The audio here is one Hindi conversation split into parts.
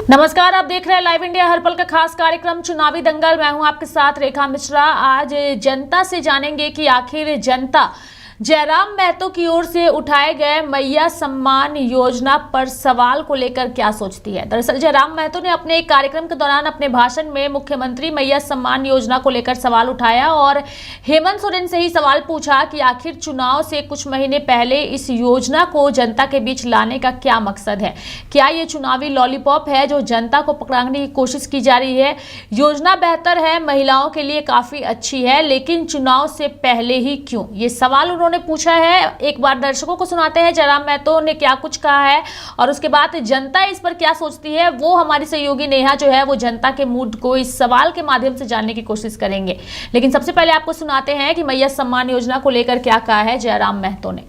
नमस्कार, आप देख रहे हैं लाइव इंडिया हर पल का खास कार्यक्रम चुनावी दंगल। मैं हूं आपके साथ रेखा मिश्रा। आज जनता से जानेंगे कि आखिर जनता जयराम महतो की ओर से उठाए गए मैया सम्मान योजना पर सवाल को लेकर क्या सोचती है। दरअसल जयराम महतो ने अपने एक कार्यक्रम के दौरान अपने भाषण में मुख्यमंत्री मैया सम्मान योजना को लेकर सवाल उठाया और हेमंत सोरेन से ही सवाल पूछा कि आखिर चुनाव से कुछ महीने पहले इस योजना को जनता के बीच लाने का क्या मकसद है। क्या ये चुनावी लॉलीपॉप है जो जनता को पकड़ाने की कोशिश की जा रही है। योजना बेहतर है, महिलाओं के लिए काफी अच्छी है, लेकिन चुनाव से पहले ही क्यों, ये सवाल उन्होंने पूछा है। एक बार दर्शकों को सुनाते हैं जयराम महतो ने क्या कुछ कहा है और उसके बाद जनता इस पर क्या सोचती है, वो हमारी सहयोगी नेहा जो है वो जनता के मूड को इस सवाल के माध्यम से जानने की कोशिश करेंगे। लेकिन सबसे पहले आपको सुनाते हैं कि मैया सम्मान योजना को लेकर क्या कहा है जयराम महतो ने।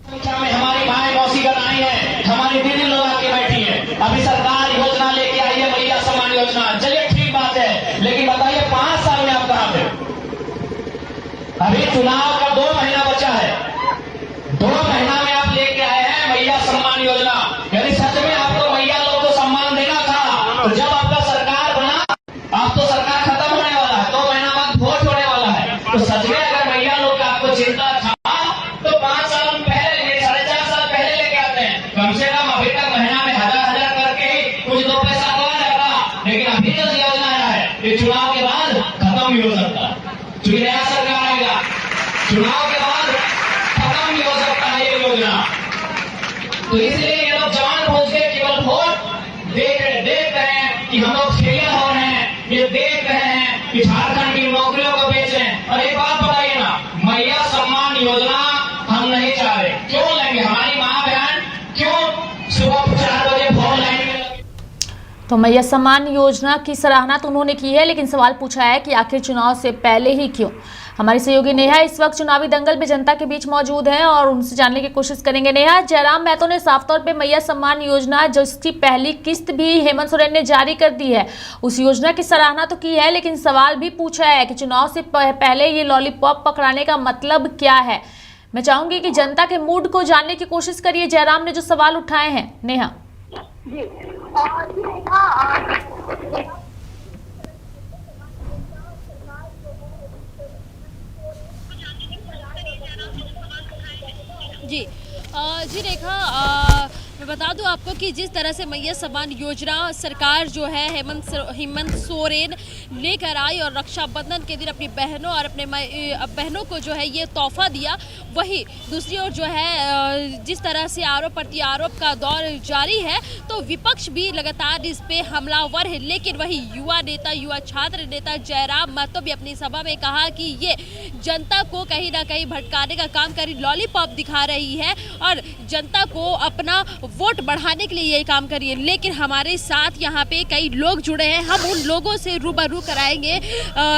हमारी भाई मौसीगण आई है, हमारी दीदी लोग आके बैठी है। अभी सरकार योजना लेके आई है मैया सम्मान योजना, चलिए ठीक बात है, लेकिन बताइए 5 साल में आप कहां थे। अभी चुनाव का 2 महीना बचा है, 2 महीना में आप लेके आए हैं मैया सम्मान योजना। यदि सच में आपको मैया लोग को सम्मान देना था तो जब आपका सरकार बना, आप तो सरकार खत्म होने वाला है, 2 महीना बाद वोट होने वाला है, तो सच में अगर मैया लोग का आपको चिंता था तो 5 साल पहले, 4.5 साल पहले लेके आते हैं। कम से कम अभी तक महीना में 1000 करके ही कुछ 2 पैसा हुआ रहता, लेकिन अभी जो योजना है ये चुनाव के बाद खत्म भी हो सकता है। क्योंकि नया सरकार आएगा, चुनाव के बाद खत्म भी हो सकता है ये योजना। तो इसलिए ये लोग जवान पहुंच के केवल वोट देख रहे हैं कि हम लोग फेलियर हो रहे हैं, ये देख रहे हैं कि झारखंड की नौकरियों को बेचें। और एक बात बताइए ना, मैया सम्मान योजना हम नहीं चाह रहे, क्यों लेंगे? हमारी माँ बहन क्यों सुबह 4 बजे फोन लाइन में लगी। तो मैया सम्मान योजना की सराहना तो उन्होंने की है, लेकिन सवाल पूछा है कि आखिर चुनाव से पहले ही क्यों। हमारी सहयोगी नेहा इस वक्त चुनावी दंगल में जनता के बीच मौजूद है और उनसे जानने की कोशिश करेंगे। नेहा, जयराम महतो ने साफ तौर पे मैया सम्मान योजना जिसकी पहली किस्त भी हेमंत सोरेन ने जारी कर दी है, उस योजना की सराहना तो की है, लेकिन सवाल भी पूछा है कि चुनाव से पहले ये लॉलीपॉप पकड़ाने का मतलब क्या है। मैं चाहूंगी कि जनता के मूड को जानने की कोशिश करिए जयराम ने जो सवाल उठाए हैं। नेहा जी जी रेखा, मैं बता दूं आपको कि जिस तरह से मैया सम्मान योजना सरकार जो है हेमंत सोरेन लेकर आई और रक्षाबंधन के दिन अपनी बहनों और अपने बहनों को जो है ये तोहफा दिया, वही दूसरी ओर जो है जिस तरह से आरोप प्रति आरोप का दौर जारी है तो विपक्ष भी लगातार इस पे हमलावर है। लेकिन वही युवा नेता, युवा छात्र नेता जयराम महतो भी अपनी सभा में कहा कि ये जनता को कहीं ना कहीं भटकाने का काम करी, लॉलीपॉप दिखा रही है और जनता को अपना वोट बढ़ाने के लिए ये काम करिए। लेकिन हमारे साथ यहाँ पे कई लोग जुड़े हैं, हम उन लोगों से रूबरू कराएंगे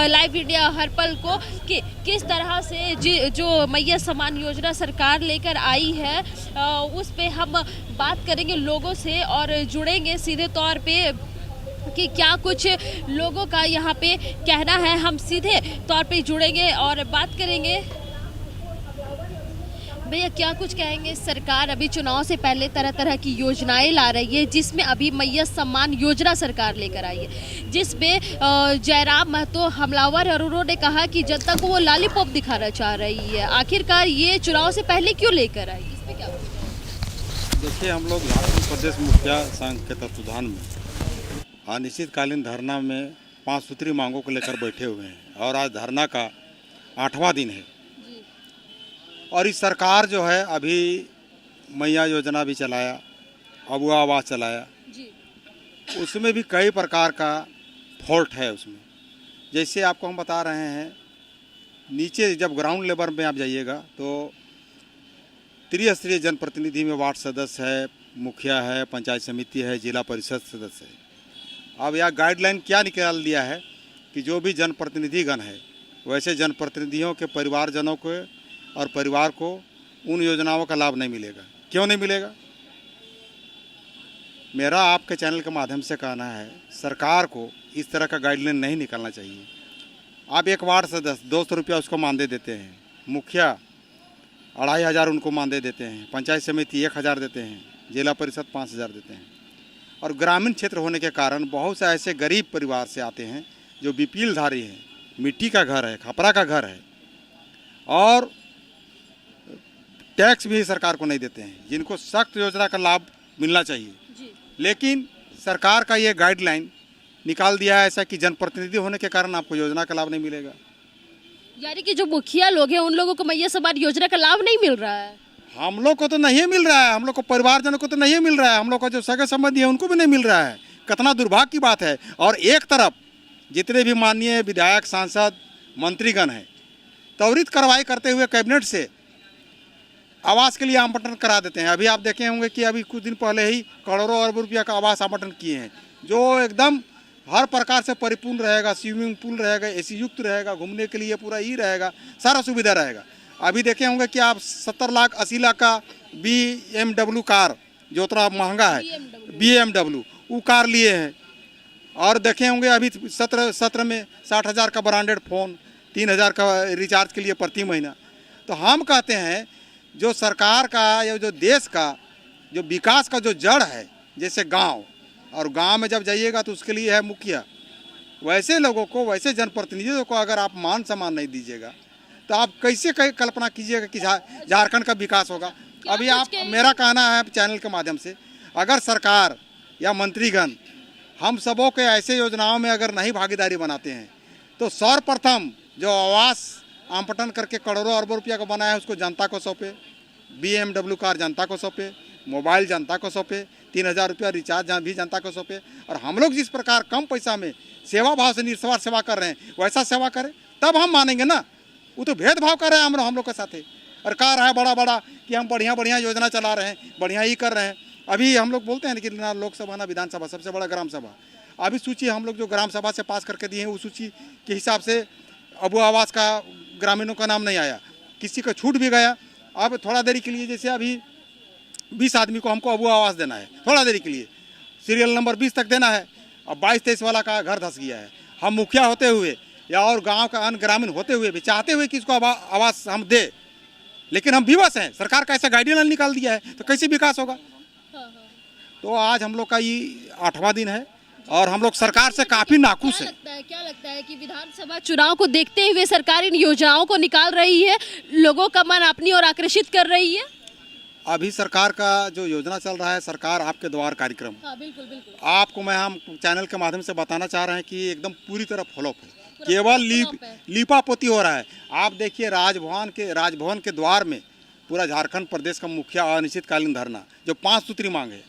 लाइव इंडिया हर पल को कि किस तरह से जो मैया सम्मान योजना सरकार लेकर आई है उस पे हम बात करेंगे लोगों से और जुड़ेंगे सीधे तौर पे कि क्या कुछ लोगों का यहाँ पे कहना है। हम सीधे तौर पे जुड़ेंगे और बात करेंगे। भैया क्या कुछ कहेंगे, सरकार अभी चुनाव से पहले तरह तरह की योजनाएं ला रही है, जिसमें अभी मैया सम्मान योजना सरकार लेकर आई है, जिसमें जयराम महतो हमलावर है और उन्होंने कहा कि जनता को वो लॉलीपॉप दिखाना चाह रही है। आखिरकार ये चुनाव से पहले क्यों लेकर आई, इसमें क्या? देखिए, हम लोग झारखंड प्रदेश मुखिया संघ के तत्वाधान में अनिश्चितकालीन धरना में 5 सूत्री मांगों को लेकर बैठे हुए हैं और आज धरना का 8वां दिन है। और इस सरकार जो है अभी मैया योजना भी चलाया, अबुआ आवास चलाया जी। उसमें भी कई प्रकार का फॉल्ट है उसमें। जैसे आपको हम बता रहे हैं, नीचे जब ग्राउंड लेवल में आप जाइएगा तो त्रिस्तरीय जनप्रतिनिधि में वार्ड सदस्य है, मुखिया है, पंचायत समिति है, जिला परिषद सदस्य है। अब यह गाइडलाइन क्या निकाल दिया है कि जो भी जनप्रतिनिधिगण है वैसे जनप्रतिनिधियों के परिवारजनों को और परिवार को उन योजनाओं का लाभ नहीं मिलेगा। क्यों नहीं मिलेगा? मेरा आपके चैनल के माध्यम से कहना है, सरकार को इस तरह का गाइडलाइन नहीं निकालना चाहिए। आप एक वार्ड सदस्य 200 रुपया उसको मानदे देते हैं, मुखिया 2500 उनको मानदे देते हैं, पंचायत समिति 1000 देते हैं, जिला परिषद 5000 देते हैं। और ग्रामीण क्षेत्र होने के कारण बहुत से ऐसे गरीब परिवार से आते हैं जो बीपीएल धारी हैं, मिट्टी का घर है, खपरा का घर है और टैक्स भी सरकार को नहीं देते हैं, जिनको सख्त योजना का लाभ मिलना चाहिए। लेकिन सरकार का ये गाइडलाइन निकाल दिया है ऐसा कि जनप्रतिनिधि होने के कारण आपको योजना का लाभ नहीं मिलेगा। यानी कि जो मुखिया लोग हैं उन लोगों को मैया समान योजना का लाभ नहीं मिल रहा है। हम लोग को तो नहीं मिल रहा है, हम लोग को परिवारजनों को तो नहीं मिल रहा है, हम लोग का जो सगे संबंधी है उनको भी नहीं मिल रहा है। कितना दुर्भाग्य की बात है। और एक तरफ जितने भी माननीय विधायक, सांसद, मंत्रीगण हैं त्वरित कार्रवाई करते हुए कैबिनेट से आवास के लिए आवंटन करा देते हैं। अभी आप देखे होंगे कि अभी कुछ दिन पहले ही करोड़ों अरबों रुपया का आवास आवंटन किए हैं, जो एकदम हर प्रकार से परिपूर्ण रहेगा, स्विमिंग पूल रहेगा, एसी युक्त रहेगा, घूमने के लिए पूरा ही रहेगा, सारा सुविधा रहेगा। अभी देखे होंगे कि आप 70 लाख 80 लाख का BMW कार जो उतना महंगा है, BMW वो कार लिए हैं। और देखे होंगे अभी सत्र में 60,000 का ब्रांडेड फ़ोन, 3,000 का रिचार्ज के लिए प्रति महीना। तो हम कहते हैं जो सरकार का या जो देश का जो विकास का जो जड़ है, जैसे गांव, और गांव में जब जाइएगा तो उसके लिए है मुखिया, वैसे लोगों को, वैसे जनप्रतिनिधियों को अगर आप मान सम्मान नहीं दीजिएगा तो आप कैसे कल्पना कीजिएगा कि झारखंड का विकास होगा। अभी आप, मेरा कहना है चैनल के माध्यम से, अगर सरकार या मंत्रीगण हम सबों के ऐसे योजनाओं में अगर नहीं भागीदारी बनाते हैं तो सर्वप्रथम जो आवास आवंटन करके करोड़ों अरबों रुपया का बनाया है उसको जनता को सौंपे, BMW कार जनता को सौंपे, मोबाइल जनता को सौंपे, 3,000 रुपया रिचार्ज भी जनता को सौंपे। और हम लोग जिस प्रकार कम पैसा में सेवा भाव से निस्वार्थ सेवा कर रहे हैं वैसा सेवा करें, तब हम मानेंगे ना। वो तो भेदभाव कर रहे हैं हम लोग के साथ है, और कह रहा है बड़ा कि हम बढ़िया योजना चला रहे हैं, बढ़िया ही कर रहे हैं। अभी हम लोग बोलते हैं कि ना लोकसभा ना विधानसभा, सबसे बड़ा ग्राम सभा। अभी सूची हम लोग जो ग्राम सभा से पास करके दिए हैं उस सूची के हिसाब से अब वो आवास का ग्रामीणों का नाम नहीं आया, किसी का छूट भी गया। अब थोड़ा देरी के लिए, जैसे अभी 20 आदमी को हमको अबू आवास देना है, थोड़ा देरी के लिए सीरियल नंबर 20 तक देना है, अब 22-23 वाला का घर धंस गया है। हम मुखिया होते हुए या और गांव का अन्य ग्रामीण होते हुए भी चाहते हुए कि इसको आवास हम दे, लेकिन हम विवश हैं। सरकार का ऐसा गाइडलाइन निकाल दिया है तो कैसे विकास होगा। तो आज हम लोग का ये 8वां दिन है और हम लोग सरकार से काफ़ी नाखुश हैं। क्या लगता है कि विधानसभा चुनाव को देखते हुए सरकार इन योजनाओं को निकाल रही है, लोगों का मन अपनी ओर आकर्षित कर रही है? अभी सरकार का जो योजना चल रहा है, सरकार आपके द्वार कार्यक्रम, बिल्कुल आपको मैं हम चैनल के माध्यम से बताना चाह रहे हैं कि एकदम पूरी तरह फ्लॉप है, केवल लीपापोती हो रहा है। आप देखिए राजभवन के द्वार में पूरा झारखंड प्रदेश का मुखिया अनिश्चितकालीन धरना, जो 5 सूत्री मांग है,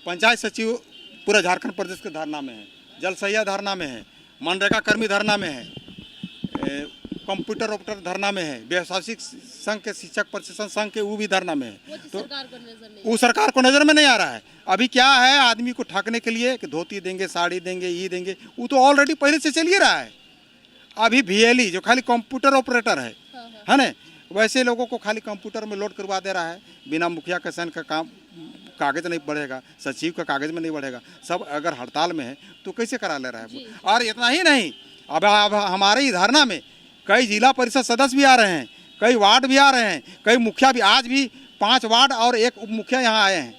पंचायत सचिव पूरा झारखंड प्रदेश के धरना में है, जल सहिया धरना में है, मनरेगा कर्मी धरना में है, कंप्यूटर ऑपरेटर धरना में है, व्यावसायिक संघ के शिक्षक प्रशिक्षण संघ के वो भी धरना में है। तो वो सरकार को नज़र में नहीं आ रहा है। अभी क्या है, आदमी को ठगने के लिए कि धोती देंगे, साड़ी देंगे, ये देंगे, वो तो ऑलरेडी पहले से चल ही रहा है। अभी VLE जो खाली कंप्यूटर ऑपरेटर है ना, वैसे लोगों को खाली कंप्यूटर में लोड करवा दे रहा है, बिना मुखिया के साइन का काम, कागज नहीं बढ़ेगा, सचिव का कागज में नहीं बढ़ेगा, सब अगर हड़ताल में है तो कैसे करा ले रहा है। और इतना ही नहीं, अब हमारे ही धरना में कई जिला परिषद सदस्य भी आ रहे हैं, कई वार्ड भी आ रहे हैं, कई मुखिया भी, आज भी 5 वार्ड और 1 उप मुखिया यहाँ आए हैं।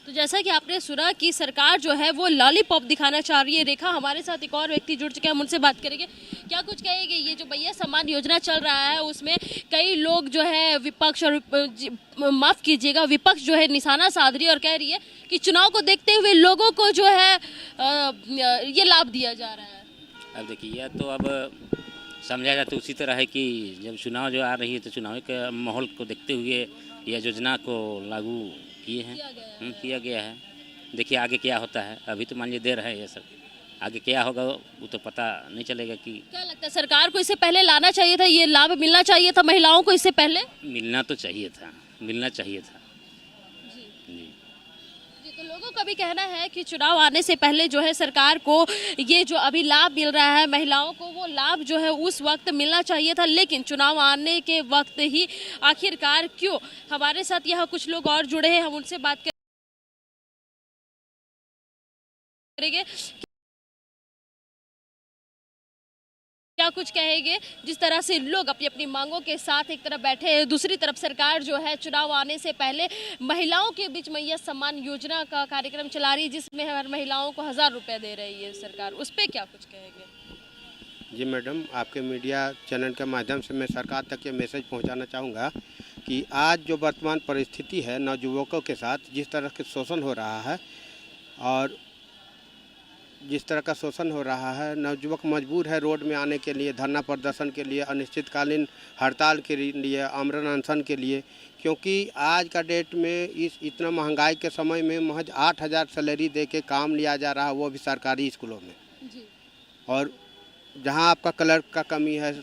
तो जैसा कि आपने सुना कि सरकार जो है वो लॉलीपॉप दिखाना चाह रही है। रेखा, हमारे साथ एक और व्यक्ति जुड़ चुके हैं, हम उनसे बात करेंगे। क्या कुछ कहेंगे, ये जो मैया सम्मान योजना चल रहा है उसमें कई लोग जो है विपक्ष और माफ़ कीजिएगा विपक्ष जो है निशाना साध रही है और कह रही है कि चुनाव को देखते हुए लोगों को जो है ये लाभ दिया जा रहा है। अब देखिए, यह तो अब समझा जाए तो उसी तरह है कि जब चुनाव जो आ रही है तो चुनाव के माहौल को देखते हुए यह योजना को लागू किया गया है। देखिए आगे क्या होता है, अभी तो मान लीजिए दे रहे हैं ये सब, आगे क्या होगा वो तो पता नहीं चलेगा। कि क्या लगता है सरकार को इससे पहले लाना चाहिए था, ये लाभ मिलना चाहिए था महिलाओं को इससे पहले? मिलना तो चाहिए था, मिलना चाहिए था जी। तो लोगों का भी कहना है कि चुनाव आने से पहले जो है सरकार को ये जो अभी लाभ मिल रहा है महिलाओं को, वो लाभ जो है उस वक्त मिलना चाहिए था, लेकिन चुनाव आने के वक्त ही आखिरकार क्यों। हमारे साथ यहाँ कुछ लोग और जुड़े हैं, हम उनसे बात करेंगे। 。 क्या क्या कुछ कहेंगे जिस तरह से लोग अपनी अपनी मांगों के साथ एक तरफ बैठे हैं, दूसरी तरफ सरकार जो है चुनाव आने से पहले महिलाओं के बीच मैया सम्मान योजना का कार्यक्रम चला रही है, जिसमें हर महिलाओं को 1000 रुपये दे रही है सरकार, उस पर क्या कुछ कहेंगे? जी मैडम, आपके मीडिया चैनल के माध्यम से मैं सरकार तक ये मैसेज पहुंचाना चाहूँगा कि आज जो वर्तमान परिस्थिति है नवयुवकों के साथ जिस तरह के शोषण हो रहा है और जिस तरह का शोषण हो रहा है, नवयुवक मजबूर है रोड में आने के लिए, धरना प्रदर्शन के लिए, अनिश्चितकालीन हड़ताल के लिए, आमरण अनशन के लिए, क्योंकि आज का डेट में इतना महंगाई के समय में महज 8000 सैलरी दे के काम लिया जा रहा है, वो भी सरकारी स्कूलों में। और जहां आपका क्लर्क का कमी है,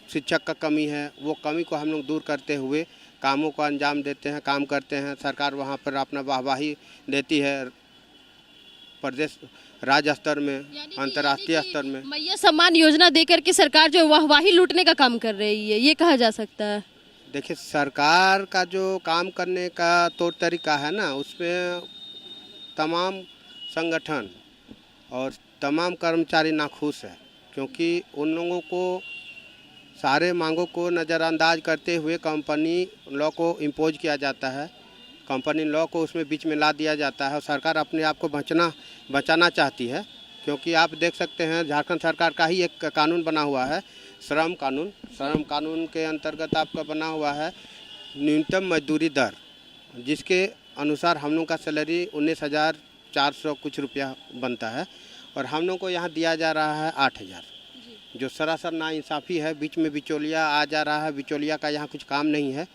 शिक्षक का कमी है, वो कमी को हम लोग दूर करते हुए कामों को अंजाम देते हैं, काम करते हैं। सरकार वहां पर अपना वाहवाही देती है, प्रदेश राज्य स्तर में, अंतर्राष्ट्रीय स्तर में। मैया सम्मान योजना देकर के सरकार जो वाहवाही लूटने का काम कर रही है, ये कहा जा सकता है। देखिए, सरकार का जो काम करने का तौर तरीका है ना, उसमें तमाम संगठन और तमाम कर्मचारी नाखुश है, क्योंकि उन लोगों को सारे मांगों को नज़रअंदाज करते हुए कंपनी लॉ को इम्पोज किया जाता है, कंपनी लॉ को उसमें बीच में ला दिया जाता है और सरकार अपने आप को बचाना चाहती है। क्योंकि आप देख सकते हैं झारखंड सरकार का ही एक कानून बना हुआ है, श्रम कानून के अंतर्गत आपका बना हुआ है न्यूनतम मजदूरी दर, जिसके अनुसार हम लोग का सैलरी 19,400 कुछ रुपया बनता है और हम लोग को यहाँ दिया जा रहा है 8,000, जो सरासर नाइंसाफ़ी है। बीच में बिचौलिया आ जा रहा है, बिचौलिया का यहाँ कुछ काम नहीं है।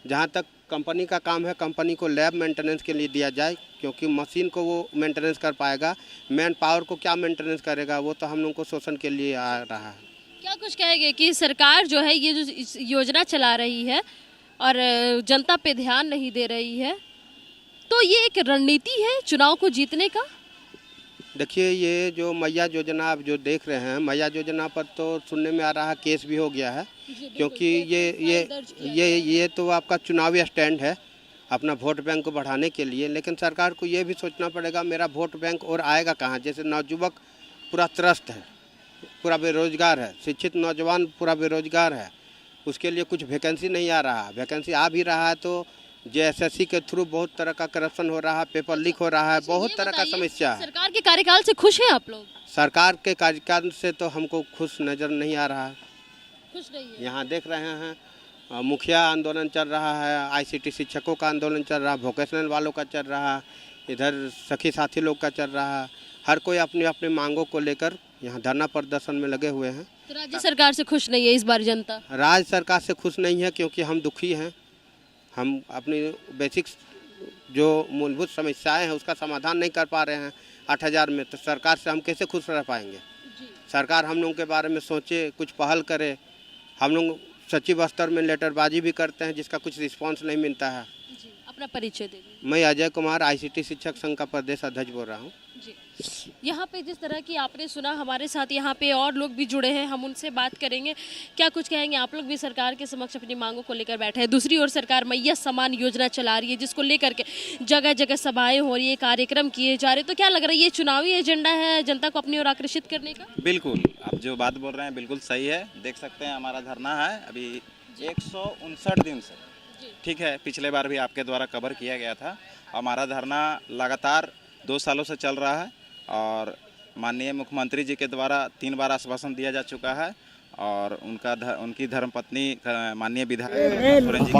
जहाँ तक कंपनी का काम है, कंपनी को लैब मेंटेनेंस के लिए दिया जाए, क्योंकि मशीन को वो मेंटेनेंस कर पाएगा, मैन पावर को क्या मेंटेनेंस करेगा, वो तो हम लोग को शोषण के लिए आ रहा है। क्या कुछ कहेंगे कि सरकार जो है ये जो योजना चला रही है और जनता पे ध्यान नहीं दे रही है, तो ये एक रणनीति है चुनाव को जीतने का? देखिए, ये जो मैया योजना आप जो देख रहे हैं, मैया योजना पर तो सुनने में आ रहा है केस भी हो गया है, क्योंकि ये तो आपका चुनावी स्टैंड है अपना वोट बैंक को बढ़ाने के लिए। लेकिन सरकार को ये भी सोचना पड़ेगा मेरा वोट बैंक और आएगा कहाँ। जैसे नवयुवक पूरा त्रस्त है, पूरा बेरोजगार है, शिक्षित नौजवान पूरा बेरोजगार है, उसके लिए कुछ वैकेंसी नहीं आ रहा। वैकेंसी आ भी रहा है तो JSSC के थ्रू बहुत तरह का करप्शन हो रहा है, पेपर लीक हो रहा है, बहुत तरह का समस्या है। सरकार के कार्यकाल से खुश हैं आप लोग? सरकार के कार्यकाल से तो हमको खुश नज़र नहीं आ रहा है। खुश नहीं है। यहाँ देख रहे हैं मुखिया आंदोलन चल रहा है, ICT शिक्षकों का आंदोलन चल रहा है, वोकेशनल वालों का चल रहा है, इधर सखी साथी लोग का चल रहा है। हर कोई अपनी अपनी मांगों को लेकर यहाँ धरना प्रदर्शन में लगे हुए हैं। तो राज्य सरकार से खुश नहीं है इस बार जनता? राज्य सरकार से खुश नहीं है, क्योंकि हम दुखी हैं। हम अपनी बेसिक जो मूलभूत समस्याएं हैं उसका समाधान नहीं कर पा रहे हैं 8,000 में, तो सरकार से हम कैसे खुश रह पाएंगे? सरकार हम लोगों के बारे में सोचे, कुछ पहल करे। हम लोग सचिव स्तर में लेटरबाजी भी करते हैं, जिसका कुछ रिस्पांस नहीं मिलता है। अपना परिचय दे दीजिए। मैं अजय कुमार ICT शिक्षक संघ का प्रदेश अध्यक्ष बोल रहा हूँ। जी, यहाँ पे जिस तरह की आपने सुना, हमारे साथ यहाँ पे और लोग भी जुड़े हैं, हम उनसे बात करेंगे। क्या कुछ कहेंगे? आप लोग भी सरकार के समक्ष अपनी मांगों को लेकर बैठे हैं। दूसरी ओर सरकार मैया सम्मान योजना चला रही है, जिसको लेकर के जगह जगह सभाएं हो रही है, कार्यक्रम किए जा रहे हैं। तो क्या लग रहा है ये चुनावी एजेंडा है जनता को अपनी ओर आकर्षित करने का? बिल्कुल, आप जो बात बोल रहे हैं बिल्कुल सही है। देख सकते हैं हमारा धरना है अभी 159 दिन से, ठीक है। पिछले बार भी आपके द्वारा कवर किया गया था। हमारा धरना लगातार 2 सालों से चल रहा है और माननीय मुख्यमंत्री जी के द्वारा 3 बार आश्वासन दिया जा चुका है और उनकी धर्मपत्नी माननीय विधायक सुरेंद्र जी के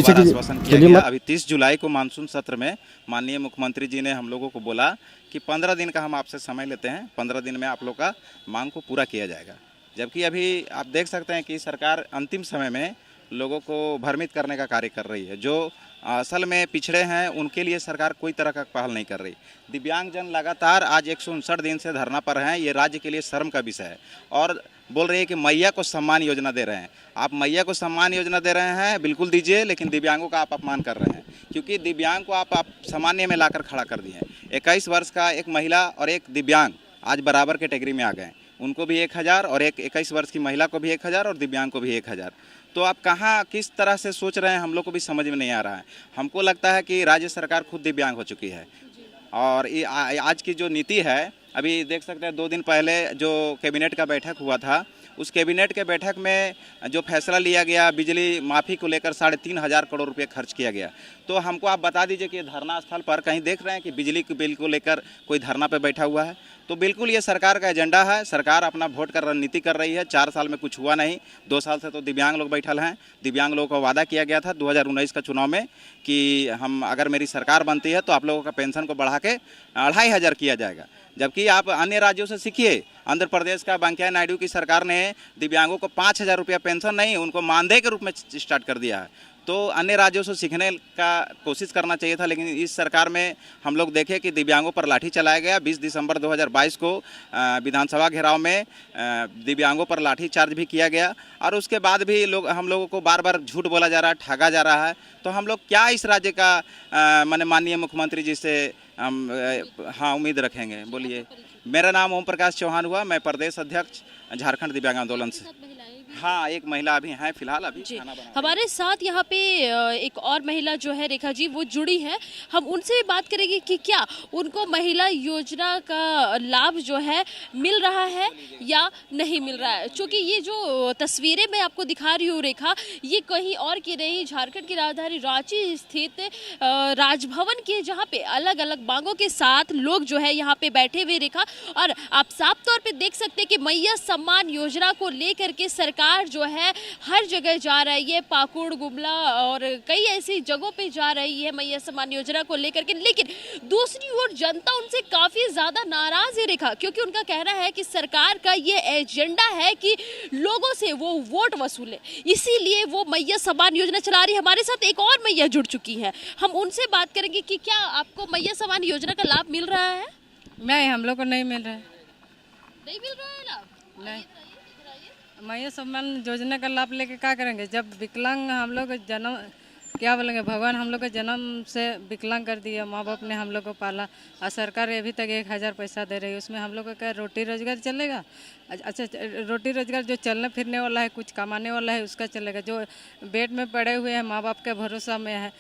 द्वारा आश्वासन किया गया। अभी 30 जुलाई को मानसून सत्र में माननीय मुख्यमंत्री जी ने हम लोगों को बोला कि 15 दिन का हम आपसे समय लेते हैं, 15 दिन में आप लोग का मांग को पूरा किया जाएगा। जबकि अभी आप देख सकते हैं कि सरकार अंतिम समय में लोगों को भ्रमित करने का कार्य कर रही है। जो असल में पिछड़े हैं उनके लिए सरकार कोई तरह का पहल नहीं कर रही। दिव्यांगजन लगातार आज 159 दिन से धरना पर हैं। ये राज्य के लिए शर्म का विषय है और बोल रही है कि मैया को सम्मान योजना दे रहे हैं। आप मैया को सम्मान योजना दे रहे हैं, बिल्कुल दीजिए, लेकिन दिव्यांगों का आप अपमान कर रहे हैं, क्योंकि दिव्यांग को आप सामान्य में लाकर खड़ा कर दिए हैं। 21 वर्ष का एक महिला और एक दिव्यांग आज बराबर कैटेगरी में आ गए। उनको भी 1,000 और एक 21 वर्ष की महिला को भी 1,000 और दिव्यांग को भी 1,000। तो आप कहाँ किस तरह से सोच रहे हैं, हम लोग को भी समझ में नहीं आ रहा है। हमको लगता है कि राज्य सरकार खुद दिव्यांग हो चुकी है और आज की जो नीति है, अभी देख सकते हैं 2 दिन पहले जो कैबिनेट का बैठक हुआ था उस कैबिनेट के बैठक में जो फैसला लिया गया, बिजली माफ़ी को लेकर 3,500 करोड़ रुपये खर्च किया गया। तो हमको आप बता दीजिए कि धरना स्थल पर कहीं देख रहे हैं कि बिजली के बिल को लेकर कोई धरना पे बैठा हुआ है? तो बिल्कुल ये सरकार का एजेंडा है। सरकार अपना वोट का रणनीति कर रही है। 4 साल में कुछ हुआ नहीं। 2 साल से तो दिव्यांग लोग बैठल हैं। दिव्यांग लोगों को वादा किया गया था 2019 का चुनाव में कि हम अगर मेरी सरकार बनती है तो आप लोगों का पेंशन को बढ़ा के 2,500 किया जाएगा। जबकि आप अन्य राज्यों से सीखिए। आंध्र प्रदेश का वेंकैया नायडू की सरकार ने दिव्यांगों को 5,000 रुपया पेंशन नहीं, उनको मानदेय के रूप में स्टार्ट कर दिया है। तो अन्य राज्यों से सीखने का कोशिश करना चाहिए था, लेकिन इस सरकार में हम लोग देखे कि दिव्यांगों पर लाठी चलाया गया। 20 दिसंबर 2022 को विधानसभा घेराव में दिव्यांगों पर लाठी चार्ज भी किया गया और उसके बाद भी हम लोगों को बार बार झूठ बोला जा रहा है, ठगा जा रहा है। तो हम लोग क्या इस राज्य का माननीय मुख्यमंत्री जी से हम उम्मीद रखेंगे? बोलिए। मेरा नाम ओम प्रकाश चौहान हुआ, मैं प्रदेश अध्यक्ष झारखंड दिव्यांग आंदोलन से। हाँ, एक महिला अभी हैं फिलहाल अभी खाना बना। हमारे साथ यहाँ पे एक और महिला जो है रेखा जी वो जुड़ी है। हम उनसे बात करेंगे कि क्या उनको महिला योजना का लाभ जो है मिल रहा है या नहीं मिल रहा है। क्योंकि ये जो तस्वीरें मैं आपको दिखा रही हूँ रेखा, ये कहीं और की नहीं, झारखंड की राजधानी रांची स्थित राजभवन के, जहाँ पे अलग अलग मांगों के साथ लोग जो है यहाँ पे बैठे हुए रेखा। और आप साफ तौर पे देख सकते हैं कि मैया सम्मान योजना को लेकर के सरकार जो है हर जगह जा रही है, पाकुड़, गुमला और कई ऐसी जगहों पे जा रही है मैया सम्मान योजना को लेकर के। लेकिन दूसरी ओर जनता उनसे काफी ज्यादा नाराज है रेखा, क्योंकि उनका कहना है कि सरकार का ये एजेंडा है कि लोगों से वो वोट वसूले, इसीलिए वो मैया सम्मान योजना चला रही है। हमारे साथ एक और मैया जुड़ चुकी है, हम उनसे बात करेंगे कि क्या आपको मैया सम्मान योजना का लाभ मिल रहा है? नहीं, हम लोग को नहीं मिल रहा है। नहीं मिल रहा है लाभ? नहीं। मैया सम्मान योजना का लाभ लेके क्या करेंगे? जब विकलांग हम लोग जन्म, क्या बोलेंगे, भगवान हम लोग को जन्म से विकलांग कर दिया, माँ बाप ने हम लोग को पाला और सरकार अभी तक 1,000 पैसा दे रही है। उसमें हम लोग का क्या रोटी रोजगार चलेगा? अच्छा, रोटी रोजगार जो चलने फिरने वाला है, कुछ कमाने वाला है, उसका चलेगा। जो बेड में पड़े हुए हैं, माँ बाप के भरोसा में है,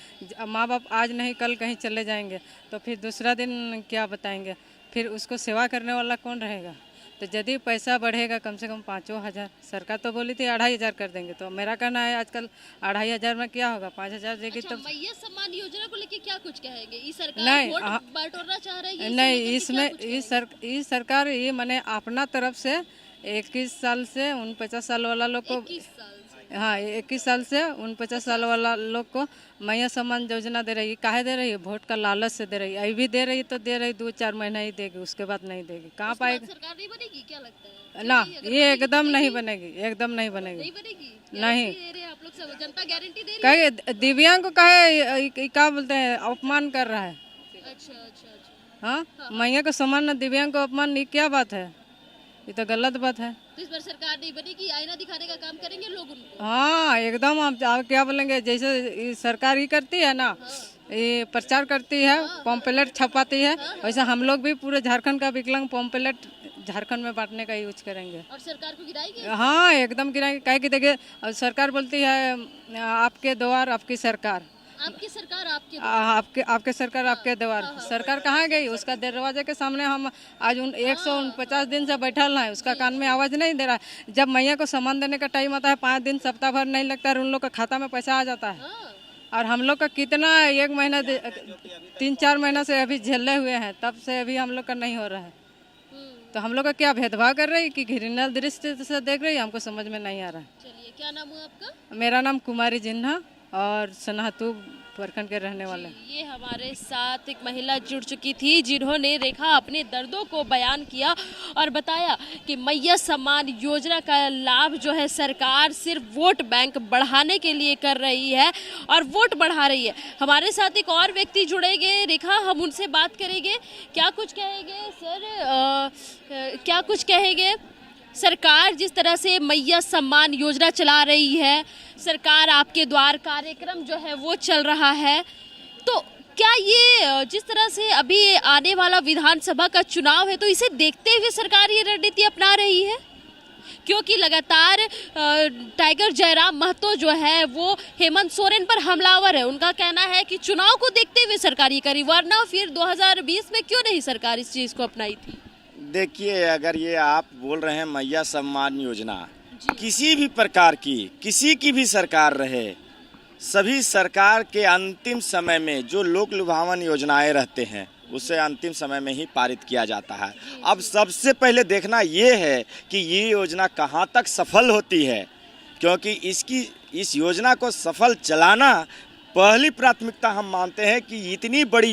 माँ बाप आज नहीं कल कहीं चले जाएंगे तो फिर दूसरा दिन क्या बताएंगे? फिर उसको सेवा करने वाला कौन रहेगा? तो यदि पैसा बढ़ेगा कम से कम 5,000, सरकार तो बोली थी 2,500 कर देंगे। तो मेरा कहना है आजकल 2,500 में क्या होगा? 5,000 देगी। अच्छा, तो मैया सम्मान योजना को लेके क्या कुछ कहेंगे? ये सरकार नहीं, वोट बटोरना चाह रही है? नहीं, इसमें इस सरकार ये मैंने अपना तरफ से 21 साल से 49 साल वाला लोग को, 21 साल से, हाँ 21 साल से 49 साल वाला लोग को मैया सम्मान योजना दे रही है। काहे दे रही है? वोट का लालच से दे रही है। अभी भी दे रही तो दे रही 2-4 महीना ही देगी, उसके बाद नहीं देगी। कहाँ पाएगी? सरकार नहीं बनेगी क्या लगता है? ना, ये एकदम नहीं बनेगी, एकदम नहीं बनेगी। नहीं बनेगी? नहीं। दे रहे हैं आप लोग सब, जनता गारंटी दे रही कहे दिव्यांग को कहे क्या बोलते हैं, अपमान कर रहा है। है? अच्छा अच्छा अच्छा। हाँ, मैया को सम्मान न दिव्यांग को अपमान, ये क्या बात है? ये तो गलत बात है। तो इस बार सरकार नहीं बनेगी, आईना दिखाने का काम करेंगे लोग उनको? हाँ एकदम। आप क्या बोलेंगे, जैसे ये सरकार ही करती है ना, ये प्रचार करती है, पम्पलेट छपाती है, वैसे हम लोग भी पूरे झारखंड का विकलांग पम्पलेट झारखंड में बांटने का यूज करेंगे। और सरकार को गिराएंगे? हाँ एकदम गिराएंगे। काहे कि देखिए सरकार बोलती है आपके द्वार आपकी सरकार, आपकी सरकार आपके आपके सरकार आपके द्वार। सरकार कहाँ गई? उसका दरवाजे के सामने हम आज 149 दिन से बैठल हैं, उसका कान में आवाज़ नहीं दे रहा है। जब मैया को सामान देने का टाइम आता है 5 दिन सप्ताह भर नहीं लगता है, उन लोग का खाता में पैसा आ जाता है। और हम लोग का कितना 1 महीना 3-4 महीना से अभी झेले हुए हैं, तब से अभी हम लोग का नहीं हो रहा है। तो हम लोग का क्या भेदभाव कर रही है कि घृणा दृष्टि से देख रही है? हमको समझ में नहीं आ रहा है। चलिए, क्या नाम हुआ आपका? मेरा नाम कुमारी जिन्हा और सनातू प्रखंड के रहने वाले। ये हमारे साथ एक महिला जुड़ चुकी थी जिन्होंने रेखा अपने दर्दों को बयान किया और बताया कि मैया सम्मान योजना का लाभ जो है सरकार सिर्फ वोट बैंक बढ़ाने के लिए कर रही है और वोट बढ़ा रही है। हमारे साथ एक और व्यक्ति जुड़ेंगे रेखा, हम उनसे बात करेंगे। क्या कुछ कहेंगे सर, क्या कुछ कहेंगे? सरकार जिस तरह से मैया सम्मान योजना चला रही है, सरकार आपके द्वार कार्यक्रम जो है वो चल रहा है, तो क्या ये जिस तरह से अभी आने वाला विधानसभा का चुनाव है तो इसे देखते हुए सरकार ये रणनीति अपना रही है? क्योंकि लगातार टाइगर जयराम महतो जो है वो हेमंत सोरेन पर हमलावर है। उनका कहना है कि चुनाव को देखते हुए सरकार ये करी, वरना फिर 2020 में क्यों नहीं सरकार इस चीज़ को अपनाई थी? देखिए, अगर ये आप बोल रहे हैं मैया सम्मान योजना, किसी भी प्रकार की किसी की भी सरकार रहे, सभी सरकार के अंतिम समय में जो लोक लुभावन योजनाएं रहते हैं उसे अंतिम समय में ही पारित किया जाता है। अब सबसे पहले देखना ये है कि ये योजना कहाँ तक सफल होती है, क्योंकि इस योजना को सफल चलाना पहली प्राथमिकता हम मानते हैं कि इतनी बड़ी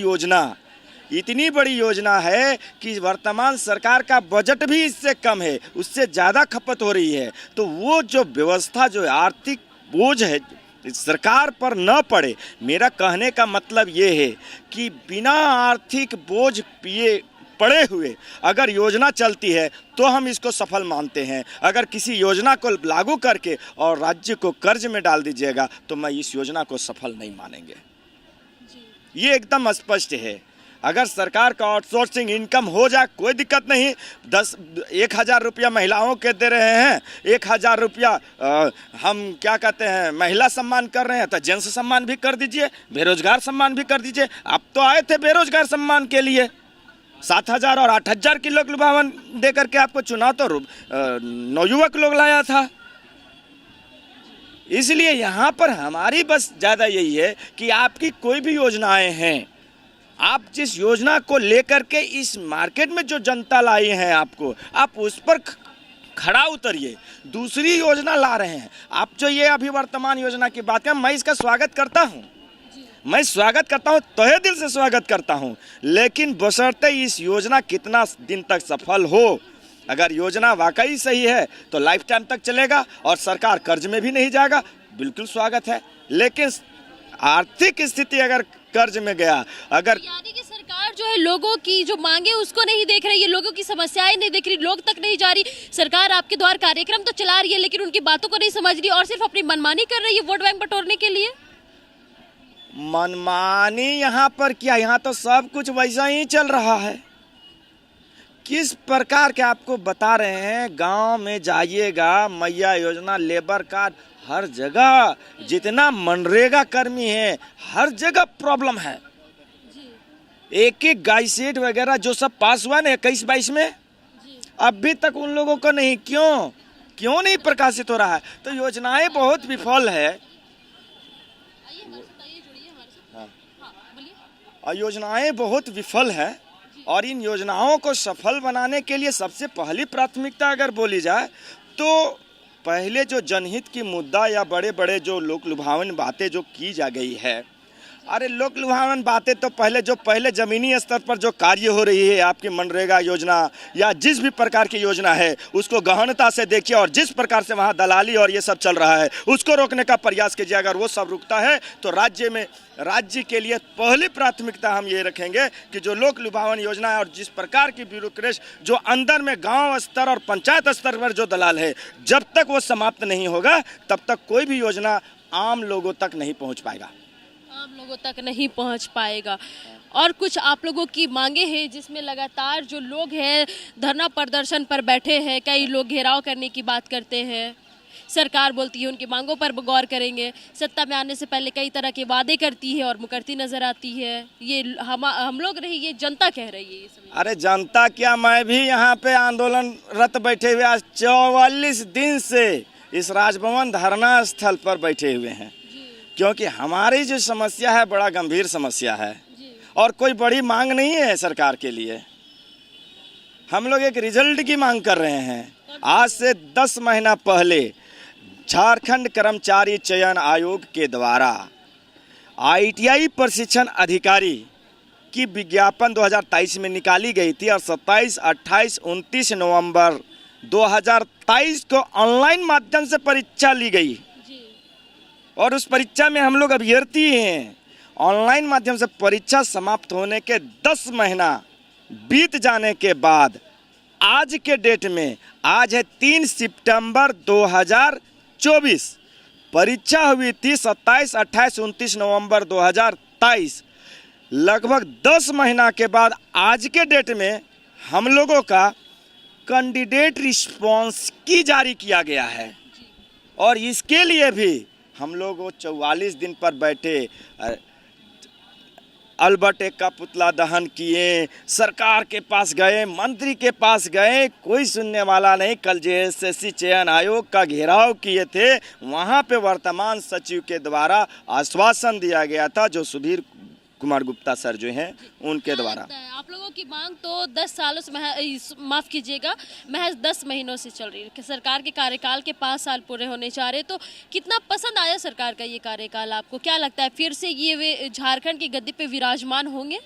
योजना है कि वर्तमान सरकार का बजट भी इससे कम है, उससे ज़्यादा खपत हो रही है। तो वो जो व्यवस्था, जो आर्थिक बोझ है सरकार पर न पड़े। मेरा कहने का मतलब ये है कि बिना आर्थिक बोझ पड़े हुए अगर योजना चलती है तो हम इसको सफल मानते हैं। अगर किसी योजना को लागू करके और राज्य को कर्ज में डाल दीजिएगा तो मैं इस योजना को सफल नहीं मानेंगे। ये एकदम स्पष्ट है। अगर सरकार का आउटसोर्सिंग इनकम हो जाए कोई दिक्कत नहीं। 1,000 रुपया महिलाओं के दे रहे हैं, 1,000 रुपया हम क्या कहते हैं महिला सम्मान कर रहे हैं, तो जेंट्स सम्मान भी कर दीजिए, बेरोजगार सम्मान भी कर दीजिए। आप तो आए थे बेरोजगार सम्मान के लिए, 7,000 और 8,000 की लोक लुभावन दे करके आपको चुनाव तो नवयुवक लोग लाया था। इसलिए यहाँ पर हमारी बस ज़्यादा यही है कि आपकी कोई भी योजनाएं हैं, आप जिस योजना को लेकर के इस मार्केट में जो जनता लाई है आपको, आप उस पर खड़ा उतरिए। दूसरी योजना ला रहे हैं आप, जो ये अभी वर्तमान योजना की बात करें, मैं इसका स्वागत करता हूँ, मैं स्वागत करता हूँ, तहे दिल से स्वागत करता हूँ। लेकिन बशर्ते इस योजना कितना दिन तक सफल हो। अगर योजना वाकई सही है तो लाइफ टाइम तक चलेगा और सरकार कर्ज में भी नहीं जाएगा, बिल्कुल स्वागत है। लेकिन आर्थिक स्थिति अगर कर्ज में गया, अगर यानी कि सरकार जो है लोगों की जो मांगे उसको नहीं देख रही है, लोगों की समस्याएं नहीं देख रही, लोग तक नहीं जा रही। सरकार आपके द्वार कार्यक्रम तो चला रही है लेकिन उनकी बातों को नहीं समझ रही और सिर्फ अपनी मनमानी कर रही है वोट बैंक बटोरने के लिए। मनमानी यहाँ पर क्या, यहाँ तो सब कुछ वैसा ही चल रहा है। किस प्रकार के आपको बता रहे हैं, गांव में जाइएगा, मैया योजना, लेबर कार्ड, हर जगह जितना मनरेगा कर्मी है हर जगह प्रॉब्लम है। एक गाय सेट वगैरह जो सब पास हुआ ना 21-22 में, अभी तक उन लोगों को नहीं, क्यों नहीं प्रकाशित हो रहा है। तो योजनाएं बहुत विफल है, योजनाएं बहुत विफल है। और इन योजनाओं को सफल बनाने के लिए सबसे पहली प्राथमिकता अगर बोली जाए तो पहले जो जनहित की मुद्दा या बड़े बड़े जो लोक लुभावन बातें जो की जा गई है, अरे लोक लुभावन बातें तो पहले ज़मीनी स्तर पर जो कार्य हो रही है, आपकी मनरेगा योजना या जिस भी प्रकार की योजना है उसको गहनता से देखिए और जिस प्रकार से वहाँ दलाली और ये सब चल रहा है उसको रोकने का प्रयास कीजिए। अगर वो सब रुकता है तो राज्य के लिए पहली प्राथमिकता हम ये रखेंगे कि जो लोक लुभावन योजना है और जिस प्रकार की ब्यूरोक्रेसी जो अंदर में गांव स्तर और पंचायत स्तर पर जो दलाल है, जब तक वो समाप्त नहीं होगा तब तक कोई भी योजना आम लोगों तक नहीं पहुंच पाएगा। और कुछ आप लोगों की मांगे हैं जिसमें लगातार जो लोग हैं धरना प्रदर्शन पर बैठे हैं, कई लोग घेराव करने की बात करते हैं, सरकार बोलती है उनकी मांगों पर गौर करेंगे, सत्ता में आने से पहले कई तरह के वादे करती है और मुकरती नजर आती है। ये हम लोग नहीं, ये जनता कह रही है। अरे जनता क्या, मैं भी यहाँ पे आंदोलनरत बैठे हुए आज 44 दिन से इस राजभवन धरना स्थल पर बैठे हुए हैं, क्योंकि हमारी जो समस्या है बड़ा गंभीर समस्या है और कोई बड़ी मांग नहीं है सरकार के लिए। हम लोग एक रिजल्ट की मांग कर रहे हैं। आज से 10 महीना पहले झारखंड कर्मचारी चयन आयोग के द्वारा ITI प्रशिक्षण अधिकारी की विज्ञापन 2023 में निकाली गई थी और 27, 28, 29 नवंबर 2023 को ऑनलाइन माध्यम से परीक्षा ली गई और उस परीक्षा में हम लोग अभ्यर्थी हैं। ऑनलाइन माध्यम से परीक्षा समाप्त होने के 10 महीना बीत जाने के बाद आज के डेट में, आज है 3 सितंबर 2024, परीक्षा हुई थी 27, 28, 29 नवंबर 2023। लगभग 10 महीना के बाद आज के डेट में हम लोगों का कैंडिडेट रिस्पॉन्स की जारी किया गया है और इसके लिए भी हम लोग 44 दिन पर बैठे अल्बर्ट एक का पुतला दहन किए, सरकार के पास गए, मंत्री के पास गए, कोई सुनने वाला नहीं। कल जेएसएससी चयन आयोग का घेराव किए थे, वहाँ पे वर्तमान सचिव के द्वारा आश्वासन दिया गया था, जो सुधीर कुमार गुप्ता सर जो हैं उनके द्वारा। आप लोगों की मांग तो 10 सालों से माफ कीजिएगा महज 10 महीनों से चल रही है। सरकार के कार्यकाल के 5 साल पूरे होने जा रहे, तो कितना पसंद आया सरकार का ये कार्यकाल आपको? क्या लगता है फिर से ये वे झारखंड की गद्दी पे विराजमान होंगे?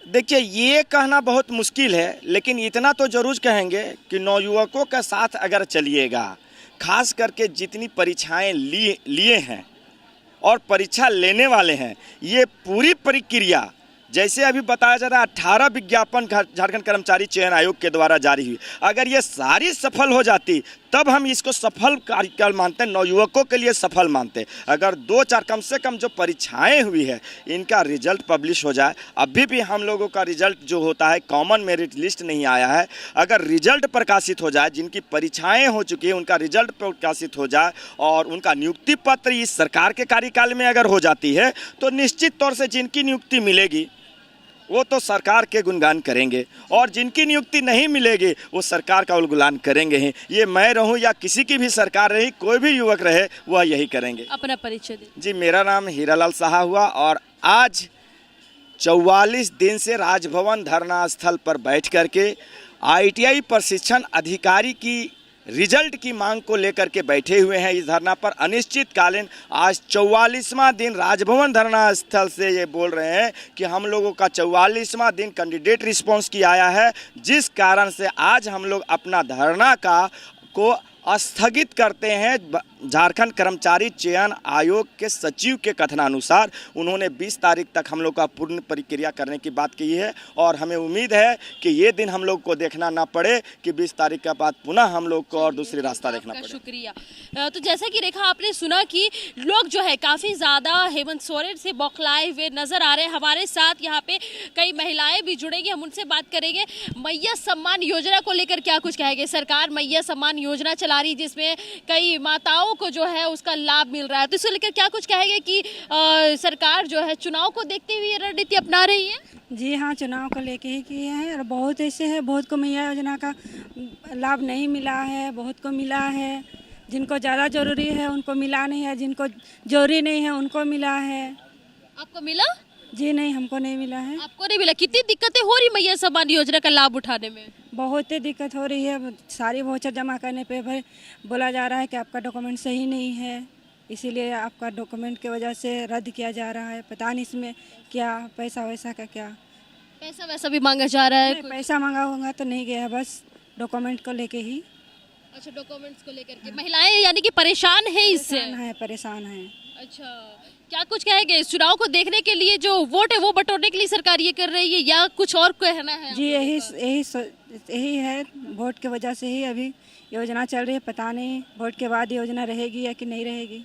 देखिए, ये कहना बहुत मुश्किल है, लेकिन इतना तो जरूर कहेंगे कि नवयुवकों के साथ अगर चलिएगा, खास करके जितनी परीक्षाएं लिए हैं और परीक्षा लेने वाले हैं, ये पूरी प्रक्रिया जैसे अभी बताया जा रहा है 18 विज्ञापन झारखंड कर्मचारी चयन आयोग के द्वारा जारी हुई, अगर ये सारी सफल हो जाती तब हम इसको सफल कार्यकाल मानते हैं, नवयुवकों के लिए सफल मानते हैं। अगर 2-4 कम से कम जो परीक्षाएं हुई है इनका रिजल्ट पब्लिश हो जाए, अभी भी हम लोगों का रिजल्ट जो होता है कॉमन मेरिट लिस्ट नहीं आया है, अगर रिजल्ट प्रकाशित हो जाए, जिनकी परीक्षाएं हो चुकी है उनका रिजल्ट प्रकाशित हो जाए और उनका नियुक्ति पत्र इस सरकार के कार्यकाल में अगर हो जाती है, तो निश्चित तौर से जिनकी नियुक्ति मिलेगी वो तो सरकार के गुणगान करेंगे, और जिनकी नियुक्ति नहीं मिलेगी वो सरकार का उलगुलान करेंगे ही। ये मैं रहूं या किसी की भी सरकार रही, कोई भी युवक रहे, वह यही करेंगे। अपना परिचय दें। जी, मेरा नाम हीरालाल साहा हुआ और आज 44 दिन से राजभवन धरना स्थल पर बैठ करके ITI प्रशिक्षण अधिकारी की रिजल्ट की मांग को लेकर के बैठे हुए हैं इस धरना पर। अनिश्चितकालीन आज 44वां दिन राजभवन धरना स्थल से ये बोल रहे हैं कि हम लोगों का 44वां दिन कैंडिडेट रिस्पांस की आया है, जिस कारण से आज हम लोग अपना धरना को स्थगित करते हैं। झारखंड कर्मचारी चयन आयोग के सचिव के कथनानुसार उन्होंने 20 तारीख तक हम लोग का पूर्ण प्रक्रिया करने की बात की है, और हमें उम्मीद है कि ये दिन हम लोग को देखना ना पड़े कि 20 तारीख के बाद पुनः हम लोग को और दूसरी रास्ता देखना पड़े। शुक्रिया। तो जैसा कि रेखा आपने सुना कि लोग जो है काफ़ी ज़्यादा हेमंत सोरेन से बौखलाए हुए नज़र आ रहे हैं। हमारे साथ यहाँ पे कई महिलाएं भी जुड़ेंगी, हम उनसे बात करेंगे। मैया सम्मान योजना को लेकर क्या कुछ कहेंगे? सरकार मैया सम्मान योजना चला रही, जिसमें कई माताओं को जो है उसका लाभ मिल रहा है, तो इसको लेकर क्या कुछ कहेंगे कि सरकार जो है चुनाव को देखते हुए रणनीति अपना रही है? जी हाँ, चुनाव को लेके ही किए हैं, और बहुत ऐसे हैं, बहुत को मैया योजना का लाभ नहीं मिला है, बहुत को मिला है। जिनको ज़्यादा जरूरी है उनको मिला नहीं है, जिनको जरूरी नहीं है उनको मिला है। आपको मिला? जी नहीं, हमको नहीं मिला है। आपको नहीं मिला? कितनी दिक्कतें हो रही मैया सम्मान योजना का लाभ उठाने में? बहुत ही दिक्कत हो रही है। सारी वाउचर जमा करने पे भाई बोला जा रहा है कि आपका डॉक्यूमेंट सही नहीं है, इसीलिए आपका डॉक्यूमेंट की वजह से रद्द किया जा रहा है। पता नहीं इसमें क्या पैसा वैसा का क्या पैसा वैसा भी मांगा जा रहा है? पैसा मांगा होगा तो नहीं गया, बस डॉक्यूमेंट को लेके ही। अच्छा, डॉक्यूमेंट्स को लेकर के महिलाएं यानी कि परेशान है इससे? परेशान है। अच्छा, क्या कुछ कहेंगे? इस चुनाव को देखने के लिए जो वोट है वो बटोरने के लिए सरकार ये कर रही है, या कुछ और कहना है? जी यही है, वोट की वजह से ही अभी योजना चल रही है। पता नहीं वोट के बाद योजना रहेगी या कि नहीं रहेगी।